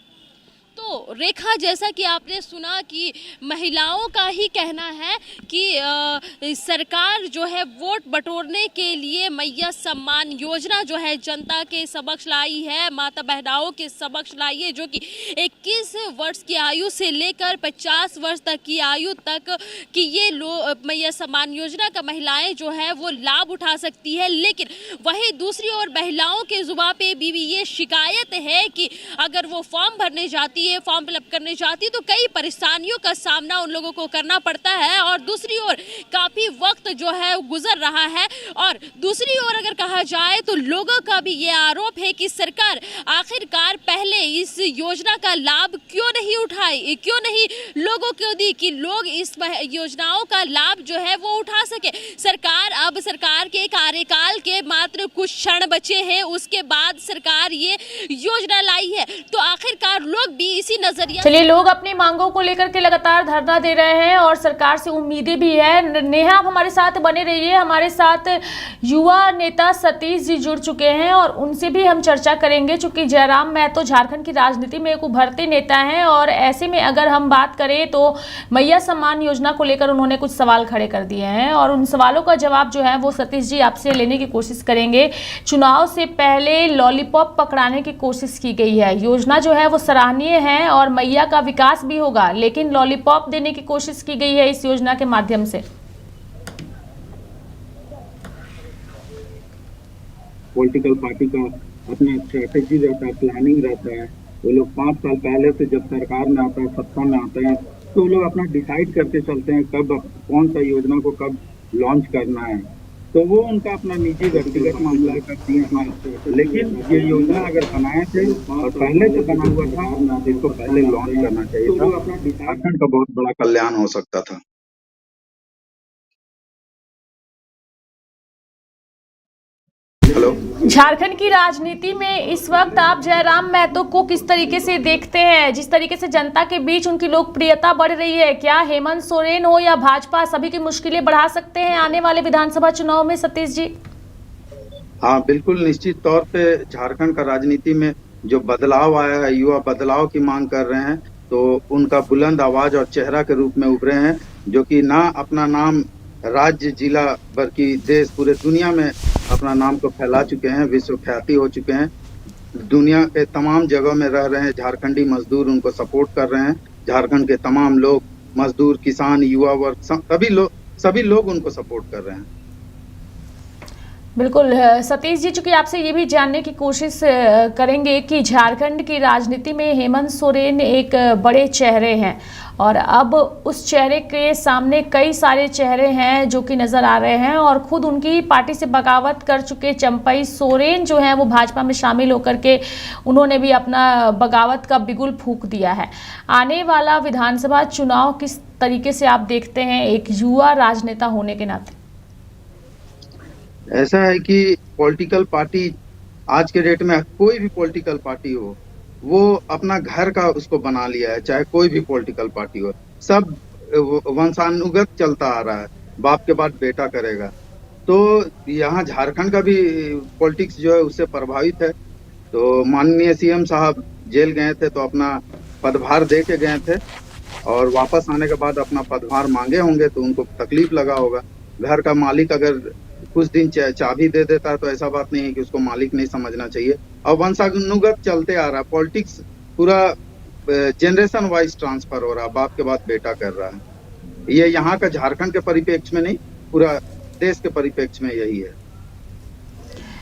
तो रेखा, जैसा कि आपने सुना कि महिलाओं का ही कहना है कि सरकार जो है वोट बटोरने के लिए मैया सम्मान योजना जो है जनता के समक्ष लाई है, माता बहनाओं के समक्ष लाई है, जो कि 21 वर्ष की आयु से लेकर 50 वर्ष तक की आयु तक कि ये मैया सम्मान योजना का महिलाएं जो है वो लाभ उठा सकती है। लेकिन वही दूसरी ओर महिलाओं के जुबान पे भी ये शिकायत है कि अगर वो फॉर्म भरने जाती है, फॉर्म फिलअप करने जाती है, तो कई परेशानियों का सामना उन लोगों को करना पड़ता है, और दूसरी ओर काफी वक्त जो है गुजर रहा है। और दूसरी ओर अगर कहा जाए तो लोगों का भी ये आरोप है कि सरकार आखिरकार पहले इस योजना का लाभ क्यों नहीं उठाई, क्यों नहीं लोगों को दी कि लोग इस योजनाओं का लाभ जो है वो उठा सके। सरकार के कार्यकाल के मात्र कुछ क्षण बचे हैं, उसके बाद सरकार ये योजना लाई है, तो आखिरकार लोग भी इसी नजरिया। चलिए, लोग अपनी मांगों को लेकर के लगातार धरना दे रहे हैं और सरकार से उम्मीदें भी है। नेहा, आप हमारे साथ बने रहिए। हमारे साथ युवा नेता सतीश जी जुड़ चुके हैं और उनसे भी हम चर्चा करेंगे, चूंकि जयराम महतो झारखंड की राजनीति में एक उभरते नेता हैं, और ऐसे में अगर हम बात करें तो मैया सम्मान योजना को लेकर उन्होंने कुछ सवाल खड़े कर दिए हैं, और उन सवालों का जवाब जो है वो सतीश जी आपसे लेने की कोशिश करेंगे। चुनाव से पहले लॉलीपॉप पकड़ाने की कोशिश की गई है, योजना जो है वो सराहनीय हैं और मैया का विकास भी होगा, लेकिन लॉलीपॉप देने की कोशिश की गई है इस योजना के माध्यम से। पॉलिटिकल पार्टी का अपना स्ट्रेटेजी रहता है, प्लानिंग रहता है। वो लोग 5 साल पहले से जब सरकार में आता है, सत्ता में आते हैं, तो वो लोग अपना डिसाइड करके चलते हैं कब कौन सा योजना को कब लॉन्च करना है। तो वो उनका अपना निजी व्यक्तिगत मामला करती है। लेकिन ये योजना अगर बनाए थे और पहले से बना हुआ था, इसको पहले लॉन्च करना चाहिए था। झारखंड का बहुत बड़ा कल्याण हो सकता था। हेलो। झारखंड की राजनीति में इस वक्त आप जयराम महतो को किस तरीके से देखते हैं? जिस तरीके से जनता के बीच उनकी लोकप्रियता बढ़ रही है, क्या हेमंत सोरेन हो या भाजपा सभी की मुश्किलें बढ़ा सकते हैं आने वाले विधानसभा चुनाव में? सतीश जी। हाँ, बिल्कुल निश्चित तौर पे झारखंड का राजनीति में जो बदलाव आया है, युवा बदलाव की मांग कर रहे हैं, तो उनका बुलंद आवाज और चेहरा के रूप में उभरे हैं, जो कि ना अपना नाम राज्य, जिला, बल्कि देश, पूरे दुनिया में अपना नाम को फैला चुके हैं, विश्व ख्याति हो चुके हैं। दुनिया के तमाम जगहों में रह रहे हैं झारखंडी मजदूर, उनको सपोर्ट कर रहे हैं। झारखंड के तमाम लोग, मजदूर, किसान, युवा वर्ग, सभी लोग उनको सपोर्ट कर रहे हैं। बिल्कुल सतीश जी, चूंकि आपसे ये भी जानने की कोशिश करेंगे कि झारखंड की राजनीति में हेमंत सोरेन एक बड़े चेहरे हैं और अब उस चेहरे के सामने कई सारे चेहरे हैं जो कि नज़र आ रहे हैं और खुद उनकी पार्टी से बगावत कर चुके चंपई सोरेन जो हैं वो भाजपा में शामिल होकर के उन्होंने भी अपना बगावत का बिगुल फूंक दिया है। आने वाला विधानसभा चुनाव किस तरीके से आप देखते हैं एक युवा राजनेता होने के नाते? ऐसा है कि पॉलिटिकल पार्टी आज के डेट में, कोई भी पॉलिटिकल पार्टी हो, वो अपना घर का उसको बना लिया है। चाहे कोई भी पॉलिटिकल पार्टी हो, सब वंशानुगत चलता आ रहा है, बाप के बाद बेटा करेगा। तो यहाँ झारखंड का भी पॉलिटिक्स जो है उससे प्रभावित है। तो माननीय सीएम साहब जेल गए थे तो अपना पदभार दे के गए थे और वापस आने के बाद अपना पदभार मांगे होंगे तो उनको तकलीफ लगा होगा। घर का मालिक अगर कुछ दिन चाबी दे देता है तो ऐसा बात नहीं है कि उसको मालिक नहीं समझना चाहिए। और वंशानुगत चलते आ रहा है, पॉलिटिक्स पूरा जनरेशन वाइज ट्रांसफर हो रहा है, बाप के बाद बेटा कर रहा है। ये यहाँ का झारखंड के परिप्रेक्ष्य में नहीं, पूरा देश के परिप्रेक्ष्य में यही है।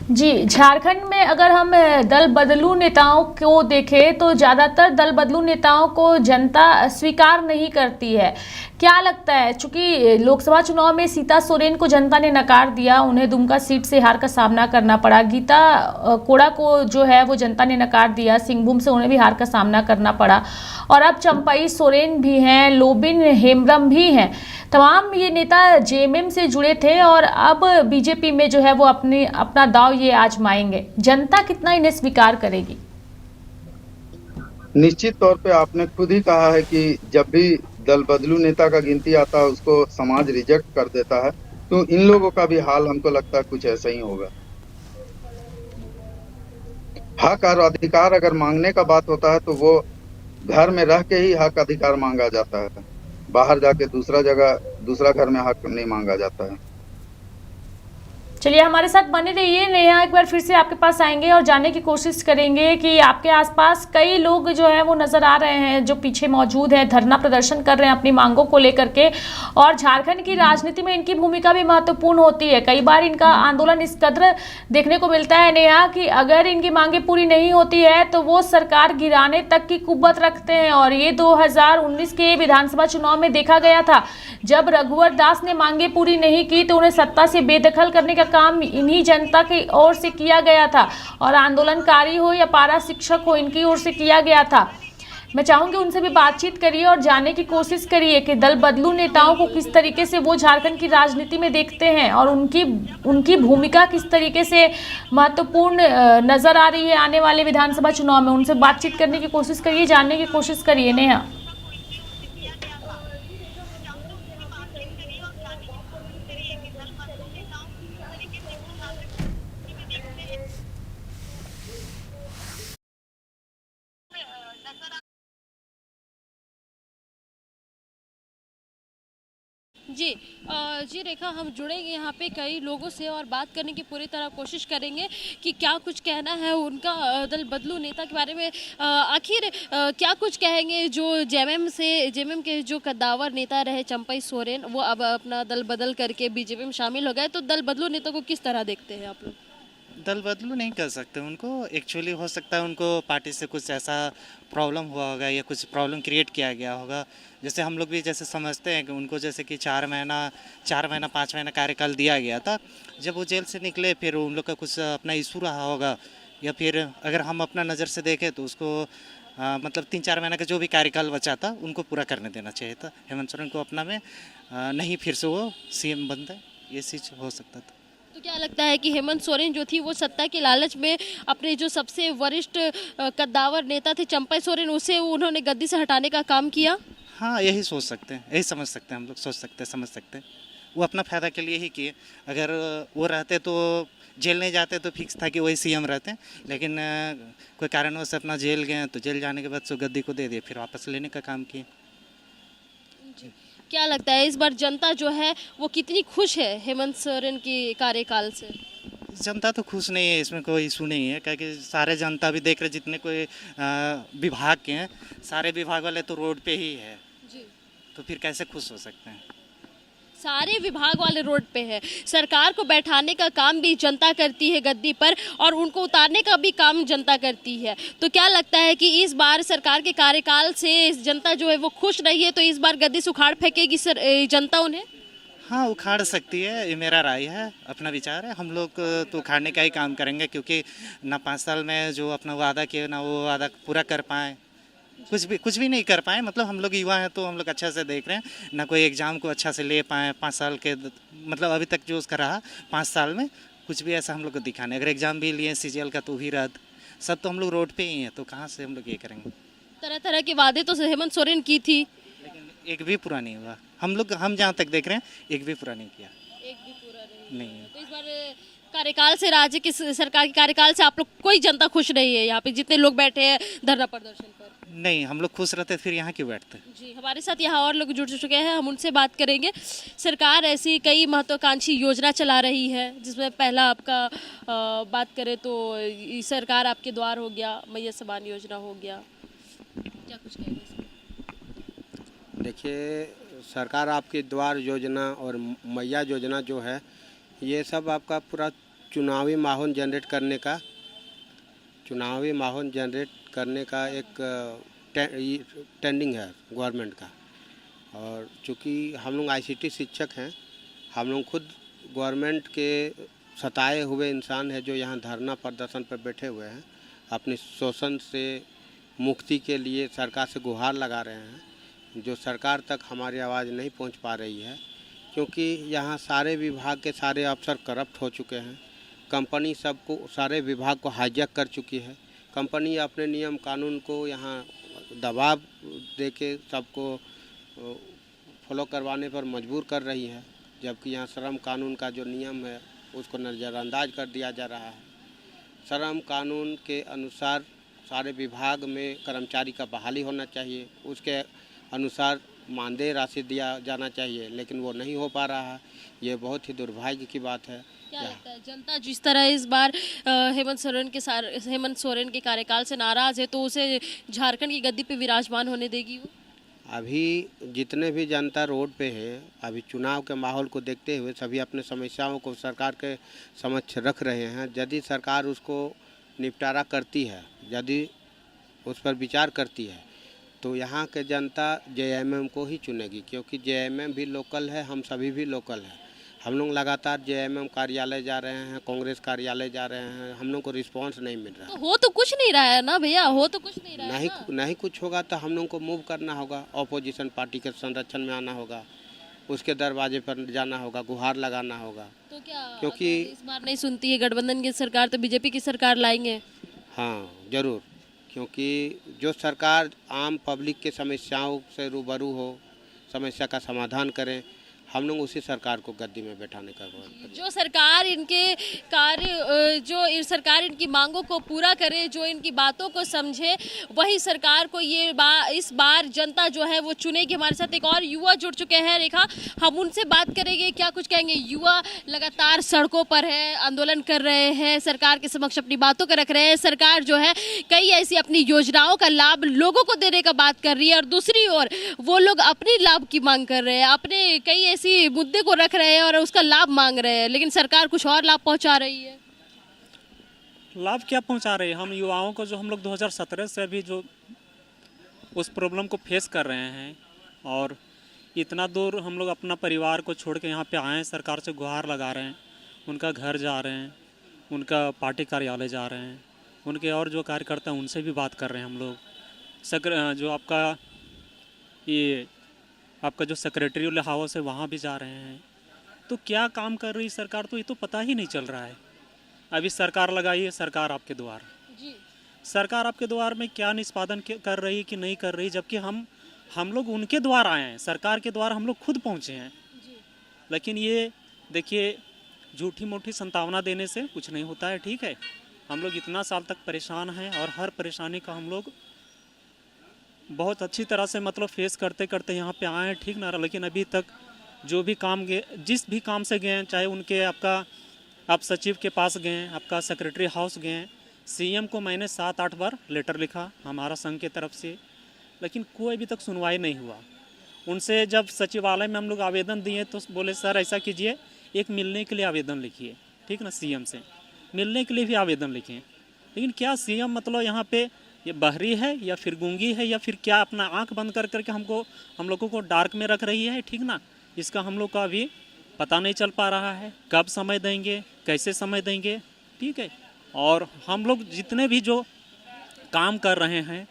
जी, झारखंड में अगर हम दल बदलू नेताओं को देखें तो ज़्यादातर दल बदलू नेताओं को जनता स्वीकार नहीं करती है। क्या लगता है, चूंकि लोकसभा चुनाव में सीता सोरेन को जनता ने नकार दिया, उन्हें दुमका सीट से हार का सामना करना पड़ा। गीता कोड़ा को जो है वो जनता ने नकार दिया, सिंहभूम से उन्हें भी हार का सामना करना पड़ा। और अब चंपई सोरेन भी हैं, लोबिन हेम्ब्रम भी हैं। तमाम ये नेता जेएमएम से जुड़े थे और अब बीजेपी में जो है वो अपना दाव ये आजमाएंगे। जनता कितना इन्हें स्वीकार करेगी? निश्चित तौर पे आपने खुद ही कहा है कि जब भी दल बदलू नेता का गिनती आता है उसको समाज रिजेक्ट कर देता है। तो इन लोगों का भी हाल हमको लगता है कुछ ऐसा ही होगा। हक और अधिकार अगर मांगने का बात होता है तो वो घर में रह के ही हक अधिकार मांगा जाता है, बाहर जाके दूसरा घर में हक नहीं मांगा जाता है। चलिए हमारे साथ बने रहिए। नेहा, एक बार फिर से आपके पास आएंगे और जानने की कोशिश करेंगे कि आपके आसपास कई लोग जो है वो नज़र आ रहे हैं जो पीछे मौजूद हैं, धरना प्रदर्शन कर रहे हैं अपनी मांगों को लेकर के, और झारखंड की राजनीति में इनकी भूमिका भी महत्वपूर्ण होती है। कई बार इनका आंदोलन इस कदर देखने को मिलता है नेहा कि अगर इनकी मांगें पूरी नहीं होती है तो वो सरकार गिराने तक की कुव्वत रखते हैं। और ये 2019 के विधानसभा चुनाव में देखा गया था, जब रघुवर दास ने मांगे पूरी नहीं की तो उन्हें सत्ता से बेदखल करने का काम इन्हीं जनता की ओर से किया गया था, और आंदोलनकारी हो या पारा शिक्षक हो, इनकी ओर से किया गया था। मैं चाहूंगी उनसे भी बातचीत करिए और जानने की कोशिश करिए कि दल बदलू नेताओं को किस तरीके से वो झारखंड की राजनीति में देखते हैं और उनकी भूमिका किस तरीके से महत्वपूर्ण नजर आ रही है आने वाले विधानसभा चुनाव में। उनसे बातचीत करने की कोशिश करिए, जानने की कोशिश करिए। नेहा, जी जी रेखा, हम जुड़ेंगे यहाँ पे कई लोगों से और बात करने की पूरी तरह कोशिश करेंगे कि क्या कुछ कहना है उनका दल बदलू नेता के बारे में। आखिर क्या कुछ कहेंगे जो जेएमएम के जो कद्दावर नेता रहे चंपई सोरेन, वो अब अपना दल बदल करके बीजेपी में शामिल हो गए, तो दल बदलू नेता को किस तरह देखते हैं आप लोग? दल बदलू नहीं कर सकते उनको। एक्चुअली हो सकता है उनको पार्टी से कुछ ऐसा प्रॉब्लम हुआ होगा या कुछ प्रॉब्लम क्रिएट किया गया होगा। जैसे हम लोग भी जैसे समझते हैं कि उनको जैसे कि 4 महीना 5 महीना कार्यकाल दिया गया था। जब वो जेल से निकले फिर उन लोग का कुछ अपना इशू रहा होगा, या फिर अगर हम अपना नज़र से देखें तो उसको मतलब 3-4 महीना का जो भी कार्यकाल बचा था उनको पूरा करने देना चाहिए था। हेमंत सोरेन को अपना में नहीं फिर से वो सीएम बनते, ये चीज़ हो सकता था। तो क्या लगता है कि हेमंत सोरेन जो थी वो सत्ता के लालच में अपने जो सबसे वरिष्ठ कद्दावर नेता थे चंपई सोरेन, उसे उन्होंने गद्दी से हटाने का काम किया? हाँ, यही सोच सकते हैं, यही समझ सकते हैं, हम लोग सोच सकते हैं, समझ सकते हैं। वो अपना फ़ायदा के लिए ही किए। अगर वो रहते तो जेल नहीं जाते तो फिक्स था कि वही सीएम रहते हैं, लेकिन कोई कारणवश अपना जेल गए तो जेल जाने के बाद सो गद्दी को दे दिए, फिर वापस लेने का काम किए। क्या लगता है इस बार जनता जो है वो कितनी खुश है हेमंत सोरेन के कार्यकाल से? जनता तो खुश नहीं है, इसमें कोई इशू नहीं है, क्योंकि सारे जनता भी देख रहे, जितने कोई विभाग के हैं सारे विभाग वाले तो रोड पे ही है जी। तो फिर कैसे खुश हो सकते हैं? सारे विभाग वाले रोड पे है। सरकार को बैठाने का काम भी जनता करती है गद्दी पर, और उनको उतारने का भी काम जनता करती है। तो क्या लगता है कि इस बार सरकार के कार्यकाल से जनता जो है वो खुश रही है, तो इस बार गद्दी से उखाड़ फेंकेगी जनता उन्हें? हाँ, उखाड़ सकती है, ये मेरा राय है, अपना विचार है। हम लोग तो उखाड़ने का ही काम करेंगे, क्योंकि ना 5 साल में जो अपना वादा किए ना वो वादा पूरा कर पाए, कुछ भी नहीं कर पाए। मतलब हम लोग युवा हैं तो हम लोग अच्छा से देख रहे हैं, ना कोई एग्ज़ाम को अच्छा से ले पाए 5 साल के, मतलब अभी तक जो उसका रहा 5 साल में कुछ भी ऐसा हम लोग को दिखा नहीं। अगर एग्ज़ाम भी लिए CGL का तो भी रद्द, सब तो हम लोग रोड पे ही हैं, तो कहाँ से हम लोग ये करेंगे? तरह तरह के वादे तो हेमंत सोरेन की थी, लेकिन एक भी पूरा नहीं हुआ। हम जहाँ तक देख रहे हैं एक भी पूरा नहीं किया। एक भी पूरा नहीं है। तो इस बार कार्यकाल से, राज्य की सरकार के कार्यकाल से आप लोग कोई जनता खुश नहीं है? यहाँ पे जितने लोग बैठे हैं धरना प्रदर्शन पर, नहीं, हम लोग खुश रहते फिर यहाँ क्यों बैठते? जी, हमारे साथ यहाँ और लोग जुड़ चुके हैं, हम उनसे बात करेंगे। सरकार ऐसी कई महत्वाकांक्षी योजना चला रही है, जिसमें पहला आपका बात करें तो सरकार आपके द्वार हो गया, मैया समान योजना हो गया, क्या कुछ कहेंगे इसमें? देखिए, सरकार आपके द्वार योजना और मैया योजना जो है, ये सब आपका पूरा चुनावी माहौल जनरेट करने का एक ट्रेंडिंग है गवर्नमेंट का। और चूँकि हम लोग ICT शिक्षक हैं, हम लोग खुद गवर्नमेंट के सताए हुए इंसान हैं जो यहाँ धरना प्रदर्शन पर बैठे हुए हैं, अपने शोषण से मुक्ति के लिए सरकार से गुहार लगा रहे हैं, जो सरकार तक हमारी आवाज़ नहीं पहुँच पा रही है, क्योंकि यहाँ सारे विभाग के सारे अफसर करप्ट हो चुके हैं। कंपनी सबको, सारे विभाग को हाईजैक कर चुकी है। कंपनी अपने नियम कानून को यहाँ दबाव देके सबको फॉलो करवाने पर मजबूर कर रही है, जबकि यहाँ श्रम कानून का जो नियम है उसको नज़रअंदाज कर दिया जा रहा है। श्रम कानून के अनुसार सारे विभाग में कर्मचारी का बहाली होना चाहिए, उसके अनुसार मानदेय राशि दिया जाना चाहिए, लेकिन वो नहीं हो पा रहा है। ये बहुत ही दुर्भाग्य की बात है। क्या लगता है जनता जिस तरह इस बार हेमंत सोरेन के कार्यकाल से नाराज है, तो उसे झारखंड की गद्दी पे विराजमान होने देगी वो? अभी जितने भी जनता रोड पे है, अभी चुनाव के माहौल को देखते हुए सभी अपने समस्याओं को सरकार के समक्ष रख रहे हैं। यदि सरकार उसको निपटारा करती है, यदि उस पर विचार करती है, तो यहाँ के जनता JMM को ही चुनेगी, क्योंकि JMM भी लोकल है, हम सभी भी लोकल हैं। हम लोग लगातार JMM कार्यालय जा रहे हैं, कांग्रेस कार्यालय जा रहे हैं, हम लोग को रिस्पांस नहीं मिल रहा। तो हो तो कुछ नहीं रहा है ना भैया, हो तो कुछ नहीं रहा है। नहीं कुछ होगा तो हम लोग को मूव करना होगा, ऑपोजिशन पार्टी के संरक्षण में आना होगा, उसके दरवाजे पर जाना होगा, गुहार लगाना होगा। तो क्या क्योंकि इस बार नहीं सुनती है गठबंधन की सरकार, तो BJP की सरकार लाएंगे? हाँ जरूर, क्योंकि जो सरकार आम पब्लिक के समस्याओं से रूबरू हो, समस्या का समाधान करें, हम लोग उसी सरकार को गद्दी में बैठाने का बात करें। जो सरकार इनके कार्य सरकार इनकी मांगों को पूरा करे, जो इनकी बातों को समझे, वही सरकार को इस बार जनता जो है वो चुनेगी। हमारे साथ एक और युवा जुड़ चुके हैं, रेखा, हम उनसे बात करेंगे। क्या कुछ कहेंगे? युवा लगातार सड़कों पर है, आंदोलन कर रहे हैं, सरकार के समक्ष अपनी बातों को रख रहे हैं। सरकार जो है कई ऐसी अपनी योजनाओं का लाभ लोगों को देने का बात कर रही है, और दूसरी ओर वो लोग अपनी लाभ की मांग कर रहे हैं, अपने कई ऐसी मुद्दे को रख रहे हैं और उसका लाभ मांग रहे हैं, लेकिन सरकार कुछ और लाभ पहुंचा रही है। लाभ क्या पहुंचा रही है? हम युवाओं को, जो हम लोग 2017 से अभी जो उस प्रॉब्लम को फेस कर रहे हैं, और इतना दूर हम लोग अपना परिवार को छोड़ के यहाँ पे आए हैं, सरकार से गुहार लगा रहे हैं, उनका घर जा रहे हैं, उनका पार्टी कार्यालय जा रहे हैं, उनके और जो कार्यकर्ता हैं उनसे भी बात कर रहे हैं हम लोग। जो आपका जो सेक्रेटरी हाउस है वहाँ भी जा रहे हैं। तो क्या काम कर रही सरकार, तो ये तो पता ही नहीं चल रहा है। अभी सरकार लगाई है, सरकार आपके द्वार जी। सरकार आपके द्वार में क्या निष्पादन कर रही है कि नहीं कर रही, जबकि हम लोग उनके द्वार आए हैं, सरकार के द्वार हम लोग खुद पहुँचे हैं जी। लेकिन ये देखिए, झूठी मूठी संतावना देने से कुछ नहीं होता है, ठीक है। हम लोग इतना साल तक परेशान हैं और हर परेशानी का हम लोग बहुत अच्छी तरह से मतलब फेस करते करते यहाँ पे आए हैं, ठीक ना। लेकिन अभी तक जो भी काम गए, जिस भी काम से गए, चाहे उनके आप सचिव के पास गए, आपका सेक्रेटरी हाउस गए, सीएम को मैंने 7-8 बार लेटर लिखा हमारा संघ के तरफ से, लेकिन कोई अभी तक सुनवाई नहीं हुआ। उनसे जब सचिवालय में हम लोग आवेदन दिए तो बोले सर ऐसा कीजिए, एक मिलने के लिए आवेदन लिखिए, ठीक ना, सीएम से मिलने के लिए भी आवेदन लिखे। लेकिन क्या सीएम मतलब यहाँ पे ये बहरी है या फिर गूंगी है या फिर क्या अपना आंख बंद कर करके हम लोगों को डार्क में रख रही है, ठीक ना। इसका हम लोग का अभी पता नहीं चल पा रहा है, कब समय देंगे, कैसे समय देंगे, ठीक है। और हम लोग जितने भी जो काम कर रहे हैं,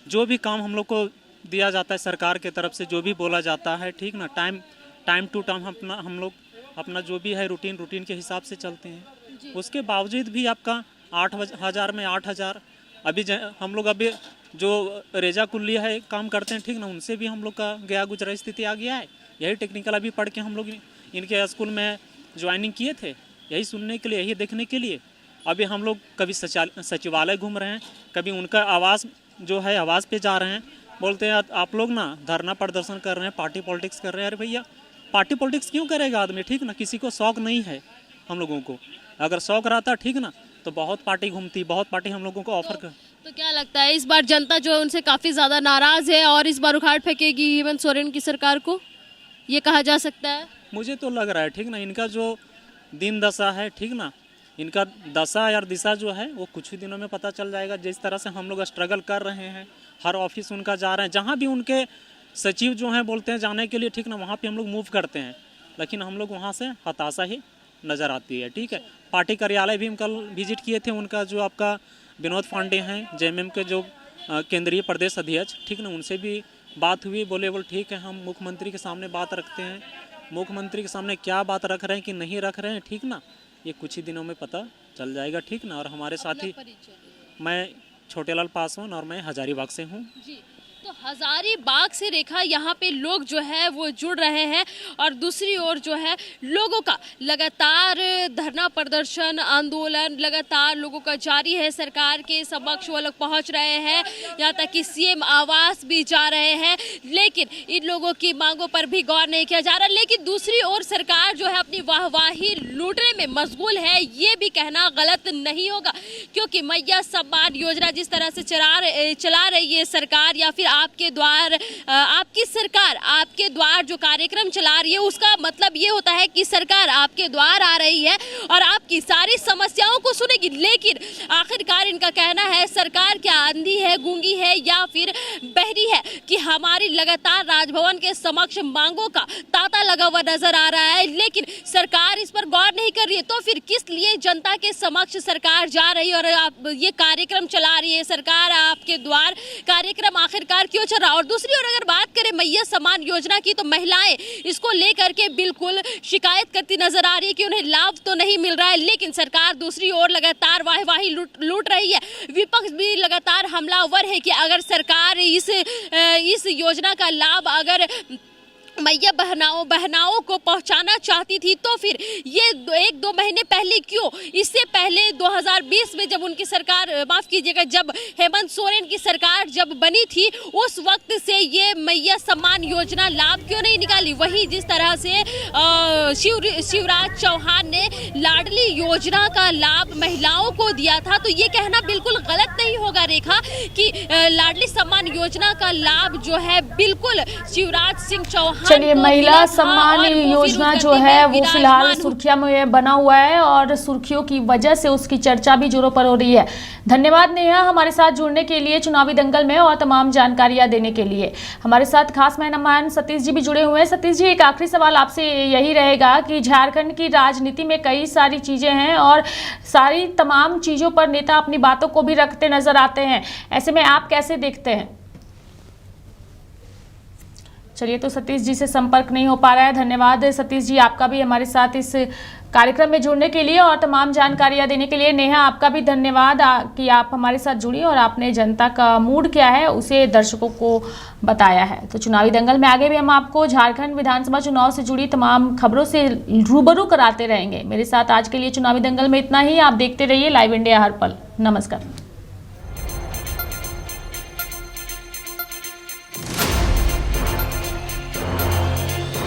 जो भी काम हम लोग को दिया जाता है सरकार के तरफ से, जो भी बोला जाता है, ठीक ना, टाइम टू टाइम हम लोग अपना जो भी है रूटीन के हिसाब से चलते हैं। उसके बावजूद भी आपका 8,000 में 8,000 अभी हम लोग अभी जो रेजा कुल्ली है काम करते हैं, ठीक ना, उनसे भी हम लोग का गया गुजरा स्थिति आ गया है। यही टेक्निकल अभी पढ़ के हम लोग इनके स्कूल में ज्वाइनिंग किए थे, यही सुनने के लिए, यही देखने के लिए। अभी हम लोग कभी सचिवालय घूम रहे हैं, कभी उनका आवास जो है आवास पे जा रहे हैं, बोलते हैं आप लोग ना धरना प्रदर्शन कर रहे हैं, पार्टी पॉलिटिक्स कर रहे हैं। अरे भैया, पार्टी पॉलिटिक्स क्यों करेगा आदमी, ठीक ना। किसी को शौक नहीं है, हम लोगों को अगर शौक रहता, ठीक ना, तो बहुत पार्टी घूमती, बहुत पार्टी हम लोगों को ऑफर कर। तो क्या लगता है इस बार जनता जो है उनसे काफ़ी ज़्यादा नाराज़ है और इस बार उखाड़ फेंकेगी हेमंत सोरेन की सरकार को, ये कहा जा सकता है? मुझे तो लग रहा है, ठीक ना, इनका जो दिन दशा है, ठीक ना, इनका दशा या दिशा जो है वो कुछ ही दिनों में पता चल जाएगा। जिस तरह से हम लोग स्ट्रगल कर रहे हैं, हर ऑफिस उनका जा रहे हैं, जहाँ भी उनके सचिव जो हैं बोलते हैं जाने के लिए, ठीक ना, वहाँ पे हम लोग मूव करते हैं, लेकिन हम लोग वहाँ से हताशा ही नज़र आती है, ठीक है। पार्टी कार्यालय भी हम कल विजिट किए थे, उनका जो आपका विनोद पांडे हैं जेएमएम के जो केंद्रीय प्रदेश अध्यक्ष, ठीक ना, उनसे भी बात हुई। बोले ठीक है, हम मुख्यमंत्री के सामने बात रखते हैं। मुख्यमंत्री के सामने क्या बात रख रहे हैं कि नहीं रख रहे हैं, ठीक ना, ये कुछ ही दिनों में पता चल जाएगा, ठीक ना। और हमारे साथी, मैं छोटेलाल पासवान और मैं हजारीबाग से हूँ जी। तो हजारीबाग से रेखा यहाँ पे लोग जो है वो जुड़ रहे हैं, और दूसरी ओर जो है लोगों का लगातार धरना प्रदर्शन आंदोलन लगातार लोगों का जारी है। सरकार के समक्ष वो लोग पहुँच रहे हैं, यहाँ तक कि सीएम आवास भी जा रहे हैं, लेकिन इन लोगों की मांगों पर भी गौर नहीं किया जा रहा। लेकिन दूसरी ओर सरकार जो है अपनी वाहवाही लूटने में मशगूल है, ये भी कहना गलत नहीं होगा, क्योंकि मैया सम्मान योजना जिस तरह से चला रही है सरकार, या फिर आपके द्वार आपकी सरकार आपके द्वार जो कार्यक्रम चला रही है, उसका मतलब ये होता है कि सरकार आपके द्वार आ रही है और आपकी सारी समस्याओं को सुनेगी। लेकिन आखिरकार इनका कहना है सरकार क्या अंधी है, गूंगी है या फिर बहरी है कि हमारी लगातार राजभवन के समक्ष मांगों का तांता लगा हुआ नजर आ रहा है, लेकिन सरकार इस पर गौर नहीं कर रही है। तो फिर किस लिए जनता के समक्ष सरकार जा रही है और आप ये कार्यक्रम चला रही है सरकार आपके द्वार कार्यक्रम, आखिरकार क्यों चल रहा? और दूसरी ओर अगर बात करें मैया सम्मान योजना की, तो महिलाएं इसको लेकर के बिल्कुल शिकायत करती नजर आ रही है कि उन्हें लाभ तो नहीं मिल रहा है, लेकिन सरकार दूसरी ओर लगातार वाहवाही लूट रही है। विपक्ष भी लगातार हमलावर है कि अगर सरकार इस योजना का लाभ अगर मैया बहनाओं को पहुंचाना चाहती थी, तो फिर ये 1-2 महीने पहले क्यों, इससे पहले 2020 में जब उनकी सरकार, माफ कीजिएगा, जब हेमंत सोरेन की सरकार जब बनी थी, उस वक्त से ये मैया सम्मान योजना लाभ क्यों नहीं निकाली? वहीं जिस तरह से शिवराज चौहान ने लाडली योजना का लाभ महिलाओं को दिया था, तो ये कहना बिल्कुल गलत नहीं होगा रेखा कि लाडली सम्मान योजना का लाभ जो है बिल्कुल शिवराज सिंह चौहान। चलिए, महिला सम्मान योजना जो है वो फिलहाल सुर्खियों में बना हुआ है और सुर्खियों की वजह से उसकी चर्चा भी जोरों पर हो रही है। धन्यवाद नेहा, हमारे साथ जुड़ने के लिए चुनावी दंगल में और तमाम जानकारियां देने के लिए। हमारे साथ खास मेहमान सतीश जी भी जुड़े हुए हैं। सतीश जी, एक आखिरी सवाल आपसे यही रहेगा कि झारखंड की राजनीति में कई सारी चीजें हैं और सारी तमाम चीजों पर नेता अपनी बातों को भी रखते नजर आते हैं, ऐसे में आप कैसे देखते हैं? चलिए, तो सतीश जी से संपर्क नहीं हो पा रहा है। धन्यवाद सतीश जी आपका भी हमारे साथ इस कार्यक्रम में जुड़ने के लिए और तमाम जानकारियां देने के लिए। नेहा, आपका भी धन्यवाद कि आप हमारे साथ जुड़ी और आपने जनता का मूड क्या है उसे दर्शकों को बताया है। तो चुनावी दंगल में आगे भी हम आपको झारखंड विधानसभा चुनाव से जुड़ी तमाम खबरों से रूबरू कराते रहेंगे। मेरे साथ आज के लिए चुनावी दंगल में इतना ही। आप देखते रहिए लाइव इंडिया हर पल। नमस्कार।